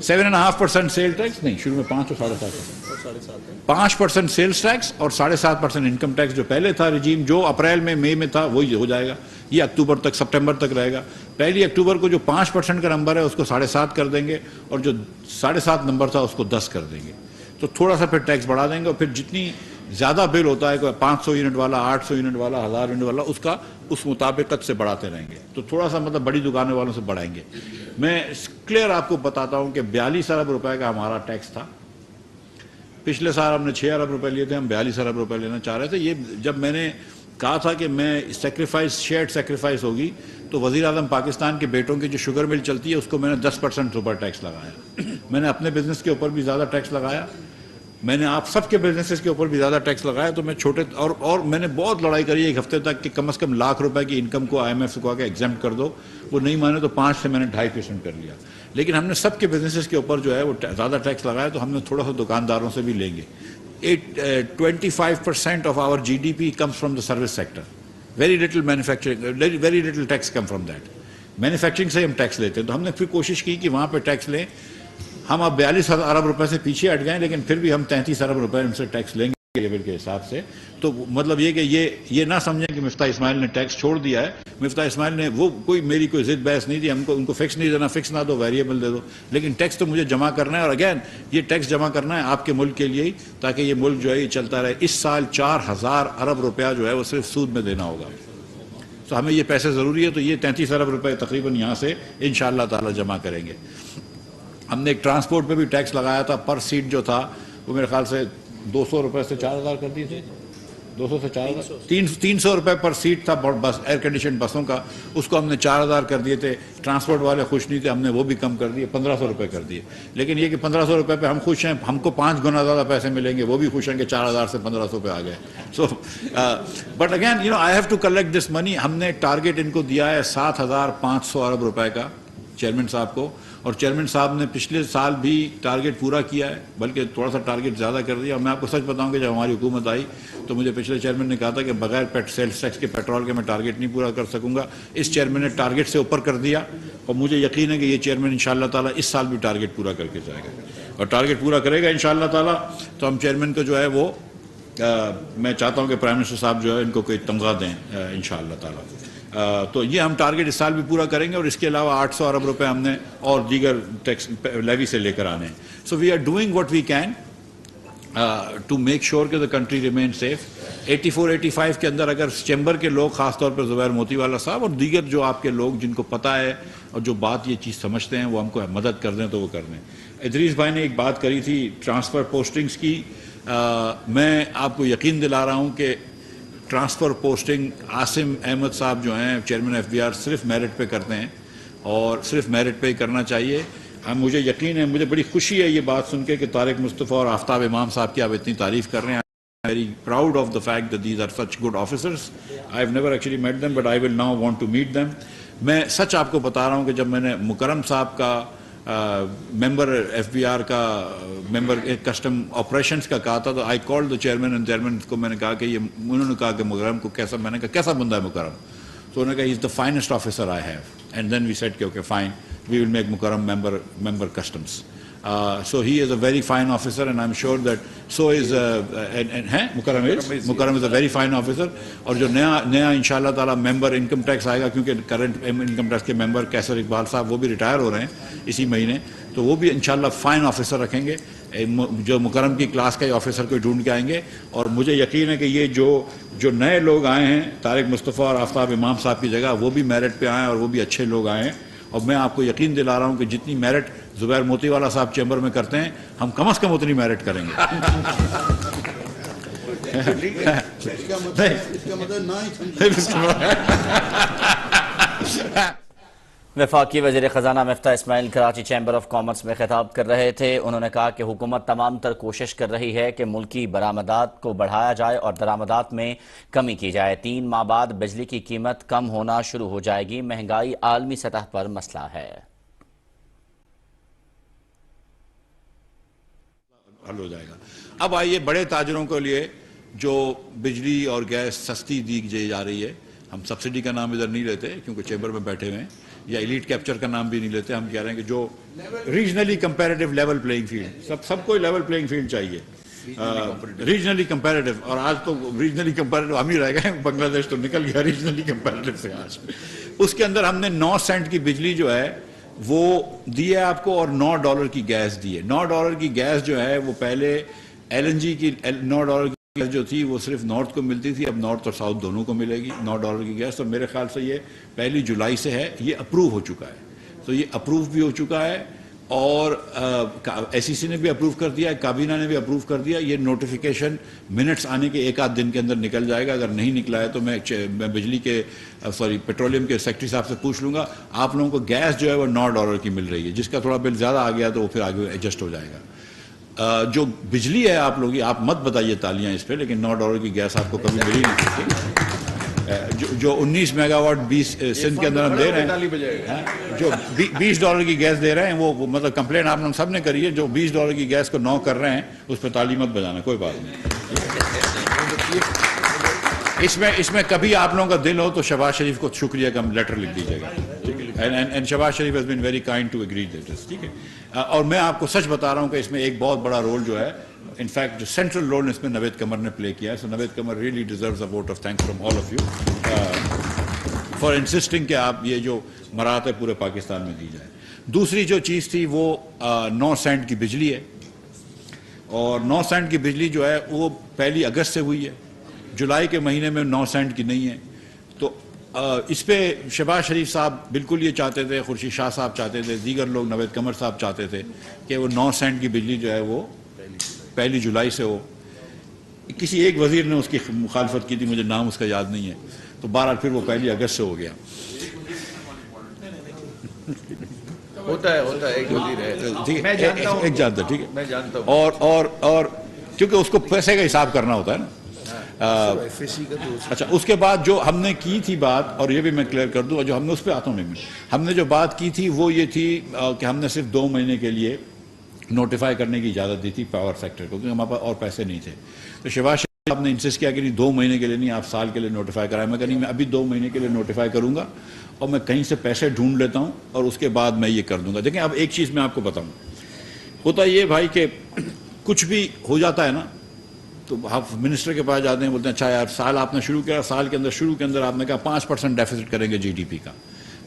7.5% سیل ٹیکس، نہیں شروع میں 5 اور 7.5%، 5% سیلز ٹیکس اور 7.5% انکم ٹیکس جو پہلے تھا رجیم، جو اپریل میں مئی میں تھا وہی ہو جائے گا، یہ اکتوبر تک سپٹمبر تک رہے گا۔ 1 اکتوبر کو جو 5% کا نمبر ہے اس کو 7.5 کر دیں گے، اور جو 7.5 نمبر تھا اس کو 10 کر دیں گے، تو تھوڑا سا پھر ٹیکس بڑھا دیں گے، اور پھر جتنی زیادہ بل ہوتا ہے کوئی 500 یونٹ والا، 800 یونٹ والا، 1000 یونٹ والا، اس کا اس مطابقت سے بڑھاتے رہیں گے، تو تھوڑا سا مطلب بڑی دکانوں والوں سے بڑھائیں گے۔ میں کلیئر آپ کو بتاتا ہوں کہ 42 ارب روپے کا ہمارا ٹیکس تھا، پچھلے سال ہم نے 6 ارب روپے لیے تھے، ہم 42 ارب روپے لینا چاہ رہے تھے۔ یہ جب میں نے کہا تھا کہ میں سیکریفائس، شیئرڈ سیکریفائس ہوگی، تو وزیر اعظم پاکستان کے بیٹوں کی جو شوگر مل چلتی ہے اس کو میں نے 10% اوپر ٹیکس لگایا، میں نے اپنے بزنس کے اوپر بھی زیادہ ٹیکس لگایا، میں نے آپ سب کے بزنسز کے اوپر بھی زیادہ ٹیکس لگایا، تو میں چھوٹے اور میں نے بہت لڑائی کری 1 ہفتے تک کہ کم از کم ₹1,00,000 کی انکم کو آئی ایم ایف سے کہا کہ ایگزمپٹ کر دو، وہ نہیں مانے تو 5 سے میں نے 2.5% کر لیا، لیکن ہم نے سب کے بزنسز کے اوپر جو ہے وہ زیادہ ٹیکس لگایا، تو ہم نے تھوڑا سا دکانداروں سے بھی لیں گے۔ 25% of our GDP comes from the service sector. Very little manufacturing, very little tax come from that. Manufacturing سے ہم ٹیکس لیتے ہیں، تو ہم نے پھر کوشش کی کہ وہاں پہ ٹیکس لیں۔ ہم اب 42 ارب روپے سے پیچھے ہٹ گئے، لیکن پھر بھی ہم 33 ارب روپے ان سے ٹیکس لیں گے لیول کے حساب سے۔ تو مطلب یہ کہ یہ نہ سمجھیں کہ مفتاح اسماعیل نے ٹیکس چھوڑ دیا ہے، مفتاح اسماعیل نے وہ میری کوئی ضد بحث نہیں تھی، ہم کو ان کو فکس نہیں دینا، فکس نہ دو، ویریبل دے دو، لیکن ٹیکس تو مجھے جمع کرنا ہے، اور اگین یہ ٹیکس جمع کرنا ہے آپ کے ملک کے لیے ہی، تاکہ یہ ملک جو ہے یہ چلتا رہے۔ اس سال 4,000 ارب روپیہ جو ہے وہ صرف سود میں دینا ہوگا، تو ہمیں یہ پیسے ضروری ہے، تو یہ 33 ارب روپے تقریباً یہاں سے انشاءاللہ تعالی جمع کریں گے۔ ہم نے ایک ٹرانسپورٹ پہ بھی ٹیکس لگایا تھا، پر سیٹ جو تھا وہ میرے خیال سے 200 روپے سے 4,000 کر دیے تھے، 200 سے 4,000، 300 روپے پر سیٹ تھا بس ایئر کنڈیشن بسوں کا، اس کو ہم نے 4,000 کر دیے تھے۔ ٹرانسپورٹ والے خوش نہیں تھے، ہم نے وہ بھی کم کر دیے، 1,500 روپے کر دیے، لیکن یہ کہ 1,500 روپے پہ ہم خوش ہیں، ہم کو 5 گنا زیادہ پیسے ملیں گے، وہ بھی خوش ہیں کہ 4,000 سے 1,500 پہ آ گئے۔ So but again I have to collect this money. ہم نے ٹارگیٹ ان کو دیا ہے 7,500 ارب روپے کا چیئرمین صاحب کو، اور چیئرمین صاحب نے پچھلے سال بھی ٹارگیٹ پورا کیا ہے، بلکہ تھوڑا سا ٹارگیٹ زیادہ کر دیا۔ اور میں آپ کو سچ بتاؤں کہ جب ہماری حکومت آئی تو مجھے پچھلے چیئرمین نے کہا تھا کہ بغیر سیلز ٹیکس کے پیٹرول کے میں ٹارگیٹ نہیں پورا کر سکوں گا، اس چیئرمین نے ٹارگیٹ سے اوپر کر دیا، اور مجھے یقین ہے کہ یہ چیئرمین انشاءاللہ تعالیٰ اس سال بھی ٹارگیٹ پورا کر کے جائے گا، اور ٹارگیٹ پورا کرے گا انشاءاللہ تعالیٰ۔ تو ہم چیئرمین کو جو ہے وہ میں چاہتا ہوں کہ پرائم منسٹر صاحب جو ہے ان کو کوئی تمغہ دیں انشاءاللہ تعالیٰ۔ تو یہ ہم ٹارگیٹ اس سال بھی پورا کریں گے، اور اس کے علاوہ 800 ارب روپے ہم نے اور دیگر ٹیکس لیوی سے لے کر آنے ہیں۔ So we are doing what we can to make sure کہ دا کنٹری ریمین سیف۔ 84-85 کے اندر اگر چیمبر کے لوگ، خاص طور پر زبیر موتی والا صاحب اور دیگر جو آپ کے لوگ جن کو پتہ ہے اور جو بات یہ چیز سمجھتے ہیں، وہ ہم کو مدد کر دیں تو وہ کر دیں۔ ادریس بھائی نے ایک بات کری تھی ٹرانسفر پوسٹنگز کی، میں آپ کو یقین دلا رہا ہوں کہ ٹرانسفر پوسٹنگ عاصم احمد صاحب جو ہیں چیئرمین FBR صرف میرٹ پہ کرتے ہیں، اور صرف میرٹ پہ ہی کرنا چاہیے۔ مجھے یقین ہے, مجھے بڑی خوشی ہے یہ بات سن کے کہ طارق مصطفیٰ اور آفتاب امام صاحب کی آپ اتنی تعریف کر رہے ہیں. Very proud of the fact that these are such good officers. I've never actually met them, but I will now want to meet them. میں سچ آپ کو بتا رہا ہوں کہ جب میں نے مکرم صاحب کا ممبر ایف بی آر کا ممبر کسٹم آپریشنس کا کہا تھا, تو آئی کال دا چیئرمین کو میں نے کہا کہ یہ, انہوں نے کہا کہ مکرم کو کیسا, میں نے کہا کیسا بندہ ہے مکرم, تو انہوں نے کہا he is the finest officer I have, and then we said کہ okay fine, we will make Mukarram member customs. So he is a very fine officer, and I'm sure that so is Mukarram is a very fine officer. اور جو نیا انشاءاللہ تعالیٰ ممبر income tax آئے گا, کیونکہ current income tax کے ممبر کیسر اقبال صاحب وہ بھی ریٹائر ہو رہے ہیں اسی مہینے, تو وہ بھی انشاءاللہ فائن آفیسر رکھیں گے, جو مکرم کی کلاس کا آفیسر کو ڈھونڈ کے آئیں گے. اور مجھے یقین ہے کہ یہ جو نئے لوگ آئے ہیں طارق مصطفیٰ اور آفتاب امام صاحب کی جگہ, وہ بھی میرٹ پہ آئے ہیں اور وہ بھی اچھے لوگ آئے ہیں. اور میں آپ کو یقین دلا رہا ہوں کہ جتنی میرٹ زبیر موتی والا صاحب چیمبر میں کرتے ہیں, ہم کم از کم اتنی میرٹ کریں گے. وفاقی وزیر خزانہ مفتاح اسماعیل کراچی چیمبر آف کامرس میں خطاب کر رہے تھے. انہوں نے کہا کہ حکومت تمام تر کوشش کر رہی ہے کہ ملکی برآمدات کو بڑھایا جائے اور درآمدات میں کمی کی جائے. 3 ماہ بعد بجلی کی قیمت کم ہونا شروع ہو جائے گی. مہنگائی عالمی سطح پر مسئلہ ہے. حل ہو جائے گا. اب آئیے بڑے تاجروں کے لیے جو بجلی اور گیس سستی دی جا رہی ہے, ہم سبسڈی کا نام ادھر نہیں لیتے کیونکہ چیمبر میں بیٹھے ہوئے ہیں, یا ایلیٹ کیپچر کا نام بھی نہیں لیتے. ہم کہہ رہے ہیں کہ جو regionally competitive level playing field, سب کو لیول پلینگ فیلڈ چاہیے, ریجنلی کمپیریٹیو. اور آج تو ریجنلی کمپیریٹیو ہم ہی رہ گئے, بنگلہ دیش تو نکل گیا ریجنلی کمپیریٹیو سے آج. اس کے اندر ہم نے 9 سینٹ کی بجلی جو ہے وہ دی ہے آپ کو, اور $9 کی گیس دی ہے. $9 کی گیس جو ہے وہ پہلے ایل این جی کی $9 کی گیس جو تھی وہ صرف نارتھ کو ملتی تھی, اب نارتھ اور ساؤتھ دونوں کو ملے گی $9 کی گیس. اور میرے خیال سے یہ 1 جولائی سے ہے, یہ اپروو ہو چکا ہے. تو یہ اپروو بھی ہو چکا ہے, اور ایس ای سی نے بھی اپروو کر دیا ہے, کابینہ نے بھی اپروو کر دیا. یہ نوٹیفیکیشن منٹس آنے کے 1-8 دن کے اندر نکل جائے گا. اگر نہیں نکلا ہے تو میں بجلی کے پیٹرولیم کے سیکٹری صاحب سے پوچھ لوں گا. آپ لوگوں کو گیس جو ہے وہ $9 کی مل رہی ہے, جس کا تھوڑا بل زیادہ آ گیا تو وہ پھر آگے ایڈجسٹ ہو جائے گا. جو بجلی ہے آپ لوگ, آپ مت بتائیے تالیاں اس پہ, لیکن $9 کی گیس آپ کو کبھی مل ہی نہیں سکتی. جو 19 میگا واٹ 20 سندھ کے اندر ہم دے رہے ہیں, جو $20 کی گیس دے رہے ہیں, وہ مطلب کمپلین آپ لوگ سب نے کری ہے. جو $20 کی گیس کو 9 کر رہے ہیں اس پہ تالی مت بجانا, کوئی بات نہیں. اس میں کبھی آپ لوگوں کا دل ہو تو شہباز شریف کو شکریہ کا لیٹر لکھ دیجیے گا. And Shehbaz Sharif has been very kind to agree to this, ٹھیک ہے. اور میں آپ کو سچ بتا رہا ہوں کہ اس میں ایک بہت بڑا رول جو ہے, انفیکٹ جو سینٹرل رول اس میں نوید قمر نے پلے کیا ہے. So Naveed Qamar really deserves a vote of thanks from all of you for insisting کہ آپ یہ جو مراحت ہے پورے پاکستان میں دی جائے. دوسری جو چیز تھی وہ 9 سینٹ کی بجلی ہے, اور 9 سینٹ کی بجلی جو ہے وہ 1 اگست سے ہوئی ہے, جولائی کے مہینے میں 9 سینٹ کی نہیں ہے. تو اس پہ شہباز شریف صاحب بالکل یہ چاہتے تھے, خورشید شاہ صاحب چاہتے تھے, دیگر لوگ نوید قمر صاحب چاہتے تھے کہ وہ 9 سینٹ کی بجلی جو ہے وہ 1 جولائی سے ہو. کسی ایک وزیر نے اس کی مخالفت کی تھی, مجھے نام اس کا یاد نہیں ہے, تو بہرحال پھر وہ 1 اگست سے ہو گیا. ہوتا ہے ایک وزیر ہے, ایک جانتا, ٹھیک ہے, میں جانتا ہوں. اور کیونکہ اس کو پیسے کا حساب کرنا ہوتا ہے نا. اچھا, اس کے بعد جو ہم نے کی تھی بات, اور یہ بھی میں کلیئر کر دوں, اور جو ہم نے اس پہ آتا ہوں میں, ہم نے جو بات کی تھی وہ یہ تھی کہ ہم نے صرف 2 مہینے کے لیے نوٹیفائی کرنے کی اجازت دی تھی پاور سیکٹر کو, کیونکہ ہمارے پاس اور پیسے نہیں تھے. تو شہباز شریف صاحب نے انسسٹ کیا کہ نہیں 2 مہینے کے لیے نہیں, آپ سال کے لیے نوٹیفائی کرائیں. میں کہا نہیں, میں ابھی 2 مہینے کے لیے نوٹیفائی کروں گا, اور میں کہیں سے پیسے ڈھونڈ لیتا ہوں, اور اس کے بعد میں یہ کر دوں گا. دیکھیں اب ایک چیز میں آپ کو بتاؤں, ہوتا یہ بھائی کہ کچھ بھی ہو جاتا ہے نا, تو آپ منسٹر کے پاس جاتے ہیں, بولتے ہیں اچھا یار سال آپ نے شروع کیا, سال کے اندر شروع کے اندر آپ نے کہا 5% ڈیفیسٹ کریں گے جی ڈی پی کا.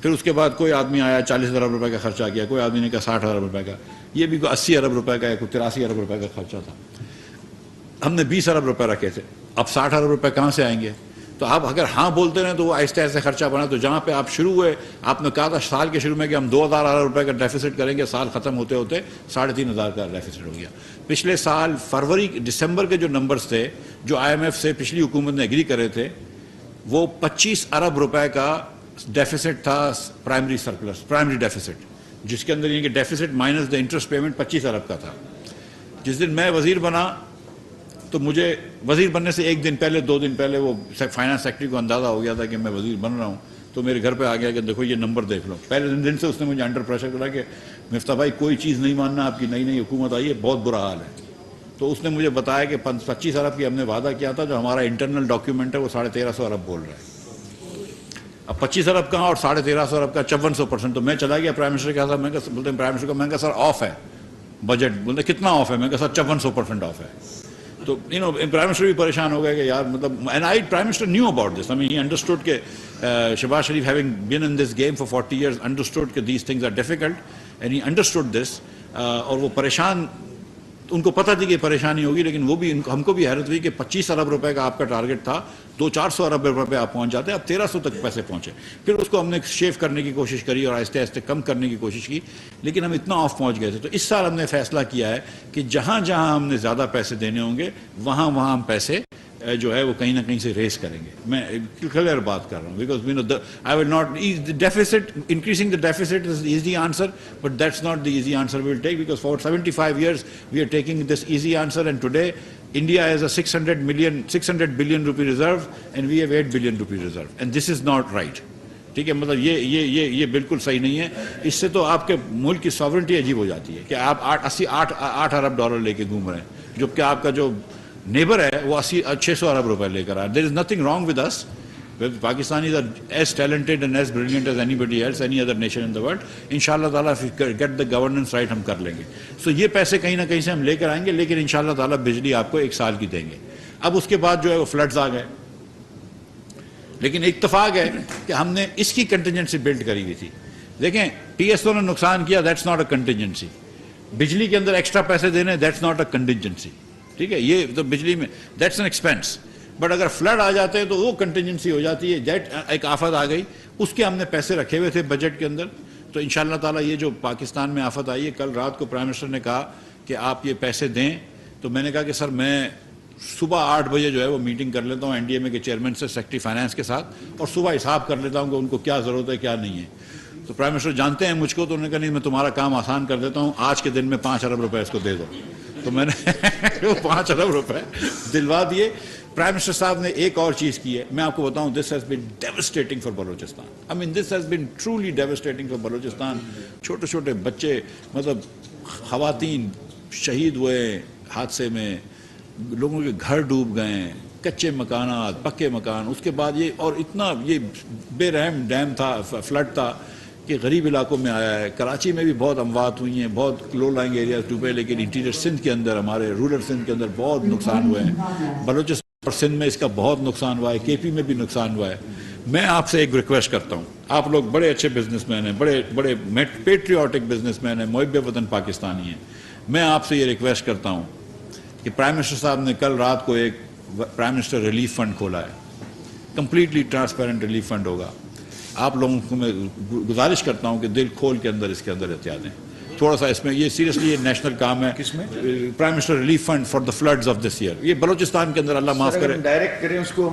پھر اس کے بعد کوئی آدمی آیا 40,000 ارب روپے کا خرچہ کیا, کوئی آدمی نے کہا 60,000 روپے کا, یہ بھی کوئی 80 ارب روپے کا یا کوئی 83 ارب روپے کا خرچہ تھا. ہم نے 20 ارب روپے رکھے تھے, اب 60 ارب روپے کہاں سے آئیں گے؟ تو آپ اگر ہاں بولتے رہے تو وہ آہستہ آہستہ خرچہ بنا. تو جہاں پہ آپ شروع ہوئے, آپ نے کہا تھا سال کے شروع میں کہ ہم 2,000 ارب روپے کا ڈیفیسٹ کریں گے, سال ختم ہوتے ہوتے 3,500 کا ڈیفیسٹ ہو گیا. پچھلے سال دسمبر کے جو نمبرز تھے جو آئی ایم ایف سے پچھلی حکومت نے ایگری کرے تھے, وہ 25 ارب روپے کا ڈیفیسٹ تھا, پرائمری سرپلس, پرائمری ڈیفیسٹ جس کے اندر یہ کہ deficits minus the interest payment 25 ارب کا تھا. جس دن میں وزیر بنا تو مجھے وزیر بننے سے ایک دن پہلے 2 دن پہلے وہ فائنانس سیکرٹری کو اندازہ ہو گیا تھا کہ میں وزیر بن رہا ہوں, تو میرے گھر پہ آ گیا کہ دیکھو یہ نمبر دیکھ لو. پہلے دن سے اس نے مجھے انڈر پریشر کرا کہ مفتاح بھائی کوئی چیز نہیں ماننا, آپ کی نئی حکومت آئی ہے, بہت برا حال ہے. تو اس نے مجھے بتایا کہ 25 ارب کی ہم نے وعدہ کیا تھا, جو ہمارا انٹرنل ڈاکیومنٹ ہے وہ 1350 ارب بول رہا ہے. اب 25 ارب کہاں اور 1350 ارب کا 54%. تو میں چلا گیا پرائم منسٹر کے ساتھ, میں بولتے ہیں پرائم منسٹر کو, میں کہا سر آف ہے بجٹ. بولتے کتنا آف ہے؟ میں کہا سر 54% آف ہے. تو پرائم منسٹر بھی پریشان ہو گئے کہ یار مطلب, and prime minister knew about this. He understood کہ Shehbaz Sharif having been in this game for 40 years understood کہ these things are difficult, and he understood this. اور وہ پریشان, ان کو پتہ تھی کہ پریشانی ہوگی, لیکن وہ بھی ہم کو بھی حیرت ہوئی کہ 25 ارب روپے کا آپ کا ٹارگٹ تھا, 200-400 ارب روپے آپ پہنچ جاتے, اب 1300 تک پیسے پہنچے. پھر اس کو ہم نے شیو کرنے کی کوشش کری اور آہستہ آہستہ کم کرنے کی کوشش کی, لیکن ہم اتنا آف پہنچ گئے تھے. تو اس سال ہم نے فیصلہ کیا ہے کہ جہاں جہاں ہم نے زیادہ پیسے دینے ہوں گے وہاں ہم پیسے جو ہے وہ کہیں نہ کہیں سے ریز کریں گے. میں کلیئر بات کر رہا ہوں, because I will not deficit, increasing the deficit is easy answer, but that's not the easy answer we will take, because for 75 years we are taking this easy answer, and today India has a 600 billion rupee reserve and we have 8 billion rupee reserve, and this is not right. ٹھیک ہے, مطلب یہ بالکل صحیح نہیں ہے. اس سے تو آپ کے ملک کی ساورنٹی عجیب ہو جاتی ہے کہ آپ 8 ارب ڈالر لے کے گھوم رہے ہیں, جبکہ آپ کا جو نیبر ہے وہ 600 ارب روپے لے کر آئے. There is nothing wrong with us. Pakistanis are as talented and as brilliant as anybody else, any other nation in the world. Inshallah ta'ala, if we get the governance right, ہم کر لیں گے. So یہ پیسے کہیں نہ کہیں سے ہم لے کر آئیں گے, لیکن انشاءاللہ تعالیٰ بجلی آپ کو 1 سال کی دیں گے. اب اس کے بعد جو ہے وہ فلڈز آ گئے, لیکن اتفاق ہے کہ ہم نے اس کی کنٹینجنسی بلڈ کری ہوئی تھی. دیکھیں, پی ایس او نے نقصان کیا, دیٹس ناٹ اے کنٹینجنسی. بجلی کے اندر ایکسٹرا پیسے دینے, دیٹس ناٹ اے کنٹینجنسی. ٹھیک ہے, یہ تو بجلی میں دیٹس این ایکسپینس. بٹ اگر فلڈ آ جاتے ہیں تو وہ کنٹینجنسی ہو جاتی ہے. جیٹ ایک آفت آ گئی, اس کے ہم نے پیسے رکھے ہوئے تھے بجٹ کے اندر. تو انشاءاللہ تعالیٰ یہ جو پاکستان میں آفت آئی ہے, کل رات کو پرائم منسٹر نے کہا کہ آپ یہ پیسے دیں, تو میں نے کہا کہ سر میں صبح 8 بجے جو ہے وہ میٹنگ کر لیتا ہوں NDMA کے چیئرمین سے, سیکرٹری فائنانس کے ساتھ, اور صبح حساب کر لیتا ہوں کہ ان کو کیا ضرورت ہے کیا نہیں ہے. تو پرائم منسٹر جانتے ہیں مجھ کو, تو انہوں نے کہا نہیں میں تمہارا کام آسان کر دیتا ہوں, آج کے دن میں 5 ارب روپے اس کو دے دو. تو میں نے 5 ارب روپے دلوا دیے. پرائم منسٹر صاحب نے ایک اور چیز کی ہے, میں آپ کو بتاؤں, this has been devastating for Balochistan. I mean this has been truly devastating for Balochistan. چھوٹے چھوٹے بچے, مطلب خواتین شہید ہوئے حادثے میں, لوگوں کے گھر ڈوب گئے, کچے مکانات, پکے مکان. اس کے بعد یہ, اور اتنا یہ بے رحم ڈیم تھا, فلڈ تھا کہ غریب علاقوں میں آیا ہے. کراچی میں بھی بہت اموات ہوئی ہیں, بہت لو لائنگ ایریاز ڈوبے, لیکن انٹیریئر سندھ کے اندر, ہمارے رورل سندھ کے اندر بہت نقصان ہوئے ہیں. بلوچستان اور سندھ میں اس کا بہت نقصان ہوا ہے, KP میں بھی نقصان ہوا ہے. میں آپ سے ایک ریکویسٹ کرتا ہوں, آپ لوگ بڑے اچھے بزنس مین ہیں, بڑے پیٹریوٹک بزنس مین ہیں, محب وطن پاکستانی ہیں. میں آپ سے یہ ریکویسٹ کرتا ہوں کہ پرائم منسٹر صاحب نے کل رات کو ایک پرائم منسٹر ریلیف فنڈ کھولا ہے, کمپلیٹلی ٹرانسپیرنٹ ریلیف فنڈ ہوگا. آپ لوگوں کو میں گزارش کرتا ہوں کہ دل کھول کے اندر اس کے اندر احتیاط دیں تھوڑا سا. اس میں یہ سیریسلی یہ نیشنل کام ہے. کس میں؟ Prime minister relief fund for the floods of this year. یہ بلوچستان کے اندر اللہ معاف کرے ڈائریکٹ کریں اس کو.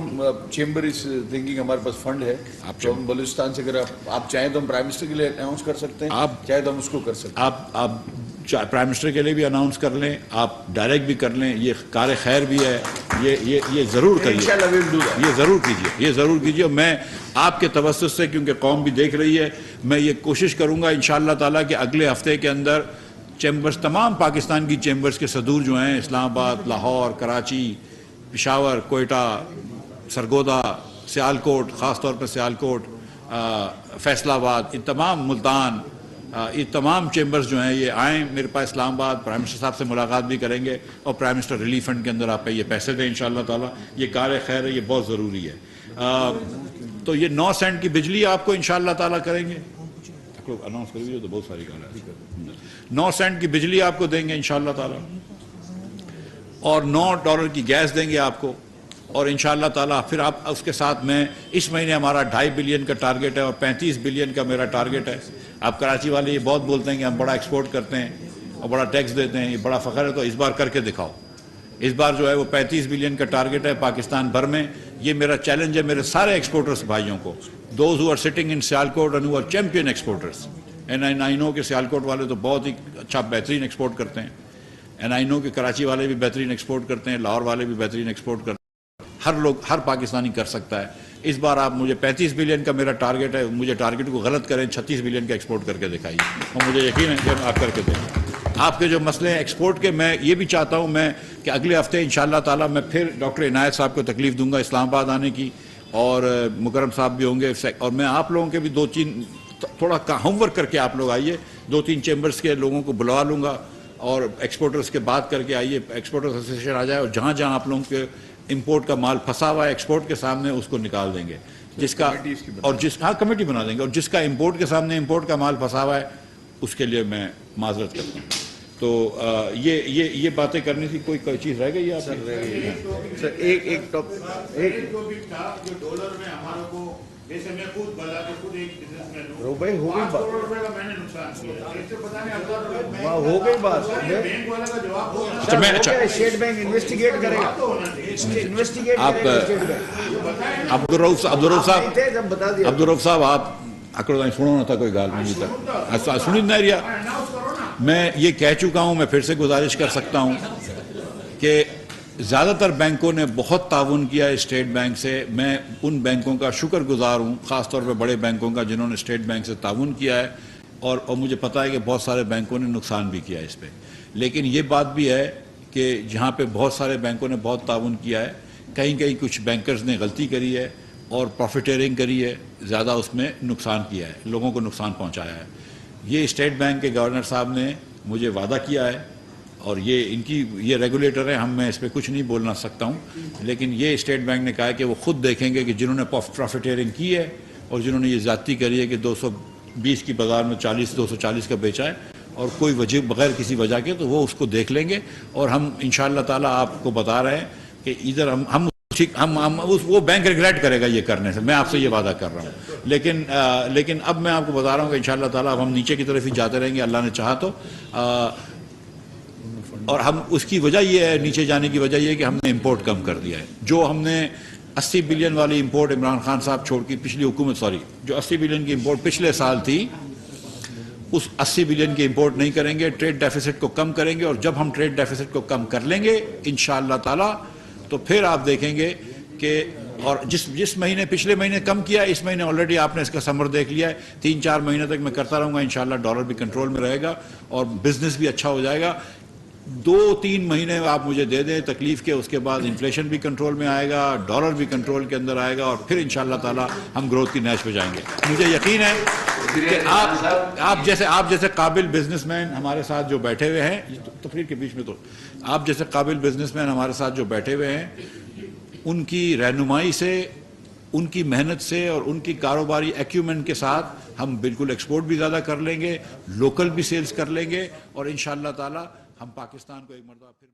چیمبر از تھنکنگ ہمارے پاس فنڈ ہے, تو ہم بلوچستان سے اگر آپ چاہیں تو ہم پرائم منسٹر کے لیے اناؤنس کر سکتے ہیں, آپ چاہے تو ہم اس کو کر سکتے ہیں. آپ پرائم منسٹر کے لیے بھی اناؤنس کر لیں, آپ ڈائریکٹ بھی کر لیں. یہ کار خیر بھی ہے, یہ ضرور کریے, یہ ضرور کیجیے. میں آپ کے توسط سے, کیونکہ قوم بھی دیکھ رہی ہے, میں یہ کوشش کروں گا انشاءاللہ تعالیٰ کہ اگلے ہفتے کے اندر چیمبرز, تمام پاکستان کی چیمبرز کے صدور جو ہیں, اسلام آباد, لاہور, کراچی, پشاور, کوئٹہ, سرگودا, سیالکوٹ, خاص طور پر سیالکوٹ, فیصل آباد, ان تمام, ملتان, یہ تمام چیمبرز جو ہیں یہ آئیں میرے پاس اسلام آباد. پرائم منسٹر صاحب سے ملاقات بھی کریں گے, اور پرائم منسٹر ریلیف فنڈ کے اندر آپ یہ پیسے دیں انشاءاللہ تعالیٰ. یہ کار خیر ہے, یہ بہت ضروری ہے. تو یہ 9 سینٹ کی بجلی آپ کو انشاءاللہ تعالیٰ کریں گے, اناؤنس کر دیجیے, تو بہت ساری کار ہے. 9 سینٹ کی بجلی آپ کو دیں گے انشاءاللہ تعالیٰ, اور $9 کی گیس دیں گے آپ کو. اور انشاءاللہ تعالیٰ پھر آپ اس کے ساتھ, میں اس مہینے ہمارا 2.5 بلین کا ٹارگٹ ہے, اور 35 بلین کا میرا ٹارگٹ ہے. آپ کراچی والے یہ بہت بولتے ہیں کہ ہم بڑا ایکسپورٹ کرتے ہیں اور بڑا ٹیکس دیتے ہیں, یہ بڑا فخر ہے, تو اس بار کر کے دکھاؤ. اس بار جو ہے وہ 35 بلین کا ٹارگٹ ہے پاکستان بھر میں. یہ میرا چیلنج ہے میرے سارے ایکسپورٹرز بھائیوں کو, those who are sitting in Sialkot and who are champion exporters. And I know کہ سیالکوٹ والے تو بہت ہی اچھا بہترین ایکسپورٹ کرتے ہیں، اینڈ آئی نو کہ کراچی والے بھی بہترین ایکسپورٹ کرتے ہیں، لاہور والے بھی بہترین ایکسپورٹ کرتے ہیں، ہر پاکستانی کر سکتا ہے۔ اس بار آپ مجھے 35 بلین کا میرا ٹارگٹ ہے، مجھے ٹارگٹ کو غلط کریں، 36 بلین کا ایکسپورٹ کر کے دکھائیے، اور مجھے یقین ہے کہ آپ کر کے دیں گے۔ آپ کے جو مسئلے ہیں ایکسپورٹ کے، میں یہ بھی چاہتا ہوں میں کہ اگلے ہفتے انشاءاللہ تعالی میں پھر ڈاکٹر عنایت صاحب کو تکلیف دوں گا اسلام آباد آنے کی، اور مکرم صاحب بھی ہوں گے، اور میں آپ لوگوں کے بھی 2-3 تھوڑا ہوم ورک کر کے آپ لوگ آئیے، 2-3 چیمبرز کے لوگوں کو بلوا لوں گا اور ایکسپورٹرز کے بات کر کے آئیے، ایکسپورٹرز ایسوسیشن آ جائے، اور جہاں جہاں آپ لوگوں کے امپورٹ کا مال پھنسا ہوا ہے ایکسپورٹ کے سامنے اس کو نکال دیں گے، جس کا اور کمیٹی بنا دیں گے، اور جس کا امپورٹ کے سامنے امپورٹ کا مال پھنسا ہوا ہے اس کے لیے میں معذرت کرتا ہوں۔ تو یہ باتیں کرنی تھی، کوئی چیز رہ گئی آپ سر ایک ڈالر میں ہمارے کو جیسے میں خود بلا کے خود ایک بزنس مین ہوں، بھائی ہو گئی بات، روپے کا میں نے نقصان کیا، ہو گئی بات، بینک والا کا جواب ہوگا، اسٹیٹ بینک انویسٹیگیٹ کرے گا، انویسٹیگیٹ عبدالرؤف صاحب آپ اکڑ سنو نہ تھا کوئی گال نہیں تھا سنی نہ رہا، میں یہ کہہ چکا ہوں، میں پھر سے گزارش کر سکتا ہوں کہ زیادہ تر بینکوں نے بہت تعاون کیا ہے اسٹیٹ بینک سے، میں ان بینکوں کا شکر گزار ہوں، خاص طور پہ بڑے بینکوں کا جنہوں نے اسٹیٹ بینک سے تعاون کیا ہے، اور مجھے پتہ ہے کہ بہت سارے بینکوں نے نقصان بھی کیا ہے اس پہ، لیکن یہ بات بھی ہے کہ جہاں پہ بہت سارے بینکوں نے بہت تعاون کیا ہے، کہیں کچھ بینکرز نے غلطی کری ہے اور پروفیٹیرنگ کری ہے، زیادہ اس میں نقصان کیا ہے، لوگوں کو نقصان پہنچایا ہے۔ یہ اسٹیٹ بینک کے گورنر صاحب نے مجھے وعدہ کیا ہے، اور یہ ریگولیٹر ہے، میں اس پہ کچھ نہیں بولنا سکتا ہوں، لیکن یہ اسٹیٹ بینک نے کہا ہے کہ وہ خود دیکھیں گے کہ جنہوں نے پروفیٹیرنگ کی ہے اور جنہوں نے یہ زیادتی کری ہے کہ 220 کی بازار میں 240 کا بیچا ہے اور کوئی وجہ بغیر کسی وجہ کے، تو وہ اس کو دیکھ لیں گے، اور ہم انشاءاللہ تعالی آپ کو بتا رہے ہیں کہ ادھر ہم وہ بینک ریگریٹ کرے گا یہ کرنے سے، میں آپ سے یہ وعدہ کر رہا ہوں، لیکن اب میں آپ کو بتا رہا ہوں کہ انشاءاللہ تعالی اب ہم نیچے کی طرف ہی جاتے رہیں گے، اللہ نے چاہا تو، اور ہم اس کی وجہ یہ ہے، نیچے جانے کی وجہ یہ ہے کہ ہم نے امپورٹ کم کر دیا ہے، جو ہم نے 80 بلین والی امپورٹ عمران خان صاحب چھوڑ کی پچھلی حکومت، جو 80 بلین کی امپورٹ پچھلے سال تھی، اس 80 بلین کی امپورٹ نہیں کریں گے، ٹریڈ ڈیفیسٹ کو کم کریں گے، اور جب ہم ٹریڈ ڈیفیسٹ کو کم کر لیں گے انشاءاللہ تعالی تو پھر آپ دیکھیں گے کہ، اور جس مہینے پچھلے مہینے کم کیا، اس مہینے آلریڈی آپ نے اس کا سمر دیکھ لیا ہے، 3-4 مہینے تک میں کرتا رہوں گا انشاءاللہ، ڈالر بھی کنٹرول میں رہے گا اور بزنس بھی اچھا ہو جائے گا۔ 2-3 مہینے آپ مجھے دے دیں تکلیف کے، اس کے بعد انفلیشن بھی کنٹرول میں آئے گا، ڈالر بھی کنٹرول کے اندر آئے گا، اور پھر انشاءاللہ تعالی ہم گروتھ کی نیش پہ جائیں گے۔ مجھے یقین ہے کہ آپ جیسے قابل بزنس مین ہمارے ساتھ جو بیٹھے ہوئے ہیں، تقریر کے بیچ میں تو آپ جیسے قابل بزنس مین ہمارے ساتھ جو بیٹھے ہوئے ہیں، ان کی رہنمائی سے، ان کی محنت سے اور ان کی کاروباری ایکیومنٹ کے ساتھ ہم بالکل ایکسپورٹ بھی زیادہ کر لیں گے، لوکل بھی سیلز کر لیں گے، اور انشاءاللہ تعالی ہم پاکستان کو ایک مرتبہ پھر